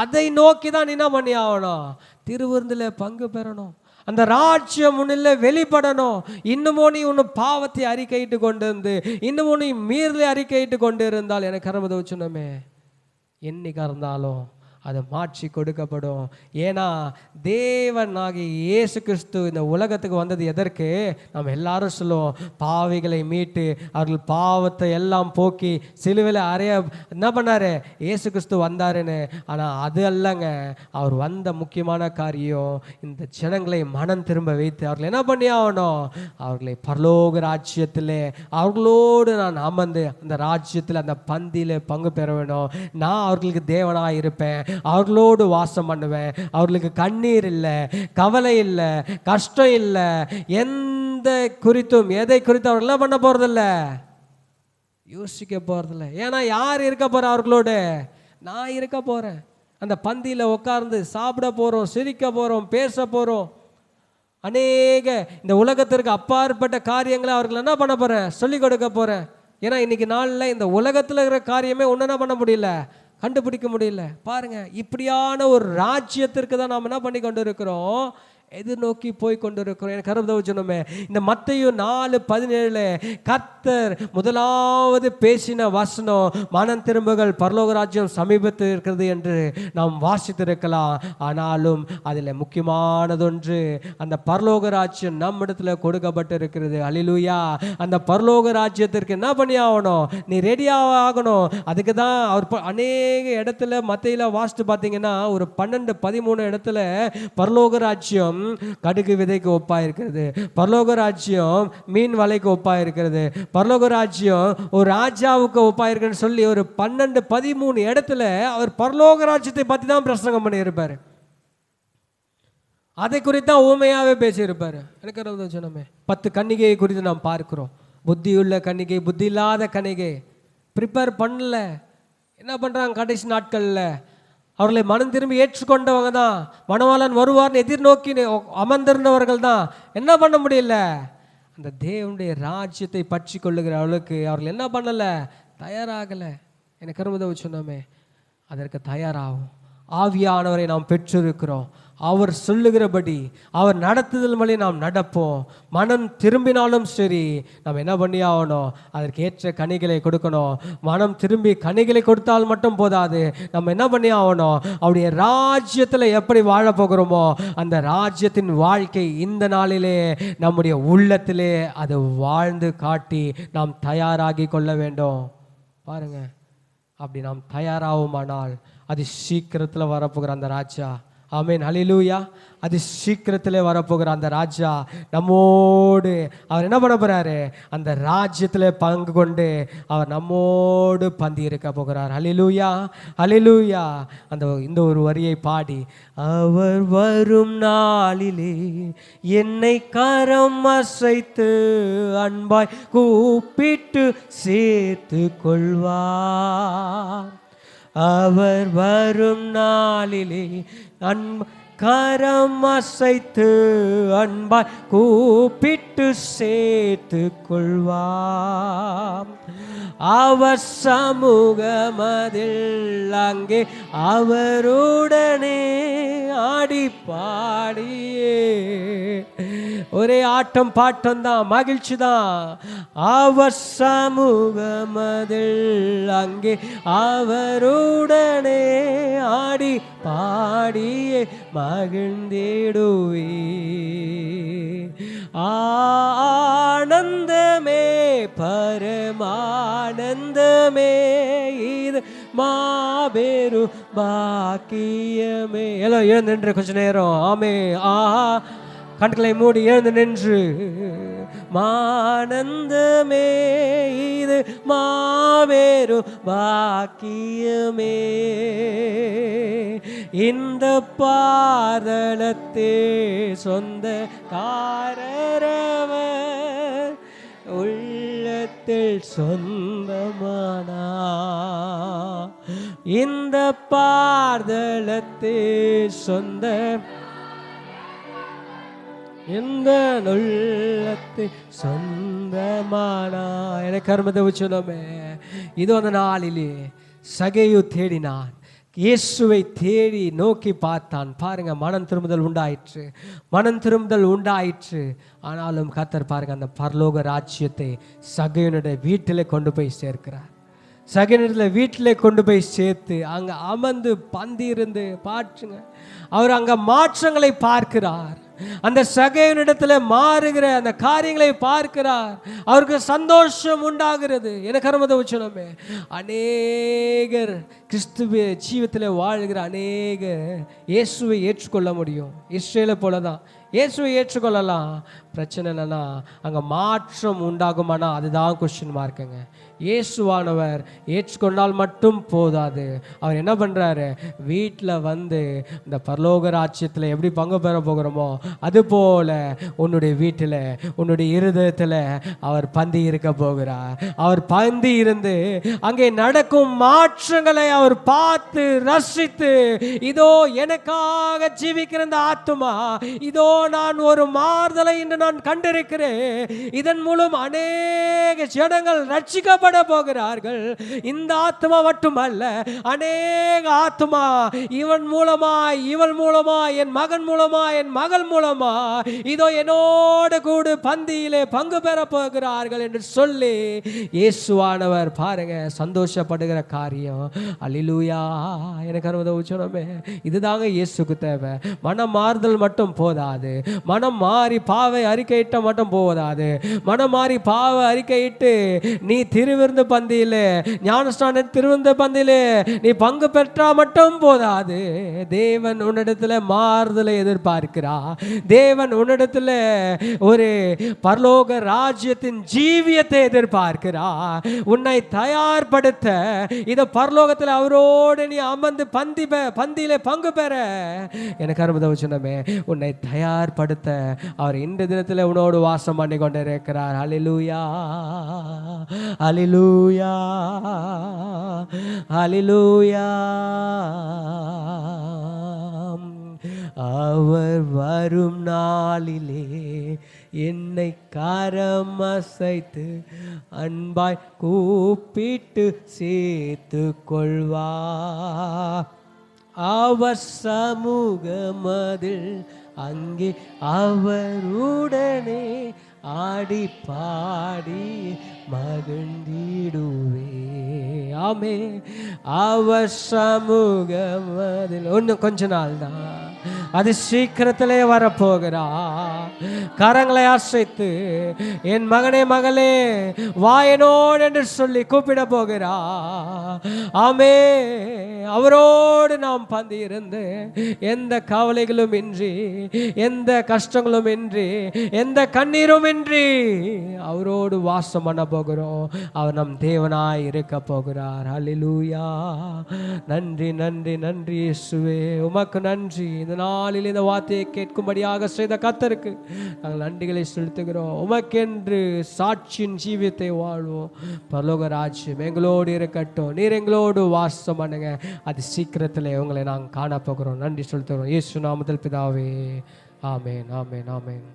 அதை நோக்கி தான் நீ என்ன பண்ணி ஆகணும், திருவிருந்தில் பங்கு பெறணும். அந்த ராஜ்யம் முன்னில வெளிப்படணும். இன்னமும் நீ உன்னை பாவத்தை அறிக்கையிட்டு கொண்டு இருந்து, இன்னமும் நீ மீறலை அறிக்கையிட்டு கொண்டு இருந்தால், எனக்கு அறுபது சொன்னமே, என்னைக்கா இருந்தாலும் அது மாற்றி கொடுக்கப்படும். ஏன்னா தேவனாகிய இயேசு கிறிஸ்து இந்த உலகத்துக்கு வந்தது எதற்கு? நம்ம எல்லாரும் சொல்லுவோம், பாவிகளை மீட்டு அவர்கள் பாவத்தை எல்லாம் போக்கி சிலுவையில் அறைய என்ன பண்ணாரு? இயேசு கிறிஸ்து வந்தாருன்னு. ஆனால் அது அல்லங்க. அவர் வந்த முக்கியமான காரியம் இந்த ஜனங்களை மனம் திரும்ப வைத்து அவர்கள் என்ன பண்ணி ஆகணும்? அவர்களை பரலோக ராஜ்யத்திலே அவர்களோடு நான் அமர்ந்து அந்த ராஜ்யத்தில் அந்த பந்தியில் பங்கு பெற வேணும். நான் அவர்களுக்கு தேவனாக இருப்பேன், அவர்களோடு வாசம் பண்ணுவேன். அவர்களுக்கு கண்ணீர் இல்லை, கவலை இல்லை, கஷ்டம் இல்லை, எந்த குறித்தும் எதை குறித்தும் அவர்கள் என்ன பண்ண போறதில்ல, யோசிக்க போறதில்ல. ஏன்னா யார் இருக்க போற அவர்களோடு? நான் இருக்க போறேன். அந்த பந்தியில் உட்கார்ந்து சாப்பிட போறோம், சிரிக்க போறோம், பேச போறோம். அநேக இந்த உலகத்திற்கு அப்பாற்பட்ட காரியங்களை அவர்கள் என்ன பண்ண போறேன்? சொல்லிக் கொடுக்க போறேன். ஏன்னா இன்னைக்கு நாளில் இந்த உலகத்தில் இருக்கிற காரியமே ஒன்று என்ன பண்ண முடியல, கண்டுபிடிக்க முடியல. பாருங்க, இப்படியான ஒரு ராஜ்யத்திற்கு தான் நாம் என்ன பண்ணி கொண்டு இருக்கிறோம், எதிர்நோக்கி போய் கொண்டு இருக்கிறோம். எனக்கு கருதவுஜனமே, இந்த மத்தேயு 4:17 கர்த்தர் முதலாவது பேசின வசனம் மனம் திரும்புகள், பரலோக ராஜ்யம் சமீபத்தில் இருக்கிறது என்று நாம் வாசித்திருக்கலாம். ஆனாலும் அதில் முக்கியமானதொன்று, அந்த பரலோக ராஜ்யம் நம்மிடத்தில் கொடுக்கப்பட்டு இருக்கிறது. அல்லேலூயா. அந்த பரலோக ராஜ்யத்திற்கு என்ன பண்ணி ஆகணும்? நீ ரெடியாக ஆகணும். அதுக்கு தான் அவர் அநேக இடத்துல மத்தேயுல வாசித்து பார்த்தீங்கன்னா ஒரு 12-13 இடத்துல பரலோக ராஜ்யம் கடுகு விதைக்கு ஒப்பா இருக்கிறது, பரலோக ராஜ்யம் மீன் வலைக்கு ஒப்பா இருக்கிறது, பரலோக ராஜ்யம் ஒரு ராஜாவுக்கு ஒப்பா இருக்குன்னு சொல்லி ஒரு 12-13 இடத்துல அவர் பரலோக ராஜ்யத்தை பத்தி தான் பிரசங்கம் பண்ணி இருப்பாரு. அதை குறித்து தான் ஊமையாவே பேசியிருப்பாரு. எனக்கு சொன்னமே 10 கன்னிகையை குறித்து நாம் பார்க்கிறோம். புத்தியுள்ள கன்னிகை, புத்தி இல்லாத கன்னிகை. ப்ரிப்பேர் பண்ணல. என்ன பண்றாங்க? கடைசி நாட்கள்ல அவர்களை மனம் திரும்பி ஏற்றுக்கொண்டவங்க தான், மணவாளன் வருவார்னு எதிர்நோக்கி அமர்ந்திருந்தவர்கள் தான். என்ன பண்ண முடியல? அந்த தேவனுடைய ராஜ்யத்தை பற்றி கொள்ளுகிற அவளுக்கு அவர்கள் என்ன பண்ணலை? தயாராகலை. எனக்கு கருமதவு சொன்னோமே, அதற்கு தயாராகும். ஆவியானவரை நாம் பெற்றிருக்கிறோம். அவர் சொல்லுகிறபடி அவர் நடத்துதல் வழி நாம் நடப்போம். மனம் திரும்பினாலும் சரி, நம்ம என்ன பண்ணி ஆகணும்? அதற்கு ஏற்ற கனிகளை கொடுக்கணும். மனம் திரும்பி கனிகளை கொடுத்தால் மட்டும் போதாது, நம்ம என்ன பண்ணி ஆகணும்? அவருடைய ராஜ்யத்தில் எப்படி வாழ போகிறோமோ அந்த ராஜ்யத்தின் வாழ்க்கை இந்த நாளிலே நம்முடைய உள்ளத்திலே அது வாழ்ந்து காட்டி நாம் தயாராகி கொள்ள வேண்டும். பாருங்க, அப்படி நாம் தயாராகுமானால் அது சீக்கிரத்தில் வரப்போகிற அந்த ராஜா, ஆமென், ஹல்லேலூயா, அது சீக்கிரத்திலே வரப்போகிற அந்த ராஜா நம்மோடு அவர் என்ன பண்ண போறாரு? அந்த ராஜ்யத்தில் பங்கு கொண்டு அவர் நம்மோடு பந்தி இருக்க போகிறார். ஹல்லேலூயா, ஹல்லேலூயா. இந்த ஒரு வரியை பாடி, அவர் வரும் நாளிலே என்னை கரம் அசைத்து அன்பாய் கூப்பிட்டு சேர்த்து கொள்வார். அவர் வரும் நாளிலே கரம் அசைத்து அன்பாய் கூப்பிட்டு சேர்த்து கொள்வார். அவர் சமூகமதில் அங்கே அவருடனே ஆடி பாடியே ஒரே ஆட்டம் பாட்டம் தான், மகிழ்ச்சி தான். அவர் சமூகமதில் அங்கே அவருடனே ஆடி பாடியே மகிழ்ந்திடுவே. ஆனந்தமே பரமானந்தமே, இது மாபெரு பாக்கியமே. எல்லாம் எழுந்து நின்று கொஞ்ச நேரம் ஆமே கண்களை மூடி எழுந்து நின்று, மானந்தமே இது மாபெரு பாக்கியமே, இந்த பாதளத்தே சொந்த காரரவர் உள்ளத்தில் சொந்தமானா, இந்த பாதளத்தே சொந்த இந்த உள்ளத்தை சொந்தமானா. எனக்கு கர்மத்தை சொன்னோமே, இது அந்த நாளிலே சகேயு தேடினான், இயேசுவை தேடி நோக்கி பார்த்தான். பாருங்க, மனம் திரும்புதல் உண்டாயிற்று, மனம் திரும்புதல் உண்டாயிற்று. ஆனாலும் கர்த்தர் பாருங்க அந்த பரலோக ராஜ்யத்தை சகேயுனுடைய வீட்டிலே கொண்டு போய் சேர்க்கிறார். சகேனிடத்தில் வீட்டிலே கொண்டு போய் சேர்த்து அங்கே அமர்ந்து பந்தி இருந்து பாற்றுங்க. அவர் அங்கே மாற்றங்களை பார்க்கிறார். அந்த சகேனிடத்தில் மாறுகிற அந்த காரியங்களை பார்க்கிறார். அவருக்கு சந்தோஷம் உண்டாகிறது. எனக்கு அருமத உச்சனமே, அநேகர் கிறிஸ்துவ ஜீவத்தில் வாழ்கிற அநேகர் இயேசுவை ஏற்றுக்கொள்ள முடியும். இஸ்ரேலை போல தான் இயேசுவை ஏற்றுக்கொள்ளலாம். பிரச்சனை என்னன்னா அங்கே மாற்றம் உண்டாகுமானா அதுதான் கொஸ்டின் மார்க்குங்க. இயேசுவானவர் ஏற்றுக்கொண்டால் மட்டும் போதாது. அவர் என்ன பண்ணுறாரு, வீட்டில் வந்து இந்த பரலோக ராஜ்யத்தில் எப்படி பங்கு பெற போகிறோமோ அதுபோல் உன்னுடைய வீட்டில் உன்னுடைய இருதயத்தில் அவர் பந்தி இருக்க போகிறார். அவர் பந்தி இருந்து அங்கே நடக்கும் மாற்றங்களை அவர் பார்த்து ரசித்து, இதோ எனக்காக ஜீவிக்கிற இந்த ஆத்துமா, இதோ நான் ஒரு மாறுதலை இன்று நான் கண்டிருக்கிறேன். இதன் மூலம் அநேக ஜனங்கள் ரட்சிக்கப்பட போகிறார்கள். இந்த ஆத்மா மட்டுமல்ல, அநேக ஆத்மா இவன் மூலமா, இவள் மூலமா, என் மகன் மூலமா, என் மகள் மூலமா இதோ என்னோடு கூட பந்தியிலே பங்கு பெற போகிறார்கள் என்று சொல்லி இயேசுவானவர் பாருங்க சந்தோஷப்படுகிற காரியம். அல்லேலூயா. எனக்கு அருமத உச்சனமே, இதுதாங்க இயேசுக்கு தேவை. மனம் மாறுதல் மட்டும் போதாது. மனம் மாறி பாவை அறிக்கையிட்ட மட்டும் போதாது. மனம் மாறி பாவை அறிக்கையிட்டு நீ திருவிருந்து பந்தியிலே, ஞானஸ்நான திருவிருந்து பந்தியிலே நீ பங்கு பெற்றா மட்டும் போதாது. தேவன் உன்னிடத்தில் மாறுதலை எதிர்பார்க்கிறார். தேவன் உன்னிடத்தில் ஒரு பரலோக ராஜ்யத்தின் ஜீவியத்தை எதிர்பார்க்கிறார். உன்னை தயார்படுத்த இதை பரலோகத்தில் அவரோடு நீ அமர்ந்து பந்தியிலே பங்கு பெற, எனக்கு அருமத வசனமே, உன்னை தயார்படுத்த அவர் இந்த தினத்தில் உன்னோடு வாசம் பண்ணி கொண்டு இருக்கிறார். அல்லேலூயா, அல்லேலூயா, அல்லேலூயா. அவர் வரும் நாளிலே என்னை கரம் அசைத்து அன்பாய் கூப்பிட்டு சேர்த்து கொள்வார். அவர் சமூகமதில் அங்கே அவருடனே ஆடி பாடி மகிழ்ந்திடுவே. ஆமே, அவர் சமூகமதில் இன்னும் கொஞ்ச நாள் தான், அது சீக்கிரத்திலே வரப்போகிறா. கரங்களை அசைத்து என் மகனே மகளே வாயனோடு என்று சொல்லி கூப்பிட போகிறா. ஆமே, அவரோடு நாம் பந்தி இருந்து எந்த கவலைகளும் இன்றி, எந்த கஷ்டங்களும் இன்றி, எந்த கண்ணீரும் இன்றி அவரோடு வாசம் பண்ண போகிறோம். அவர் நம் தேவனாய் இருக்க போகிறார். அல்லேலூயா. நன்றி நன்றி நன்றி இயேசுவே, உமக்கு நன்றி. இந்த நாளில் இந்த வார்த்தையை கேட்கும்படியாக செய்த கர்த்தருக்கு நாங்கள் நன்றிகளை செலுத்துகிறோம். உமக்கென்று சாட்சியின் ஜீவியத்தை வாழ்வோம். பரலோக ராஜ்யம் எங்களோடு இருக்கட்டும். நீர் எங்களோடு வாசம் பண்ணுங்க. அது சீக்கிரத்தில் உங்களை நாங்கள் காணப்போகிறோம். நன்றி செலுத்துகிறோம். இயேசு நாமத்தில் பிதாவே. ஆமேன், ஆமேன், ஆமேன்.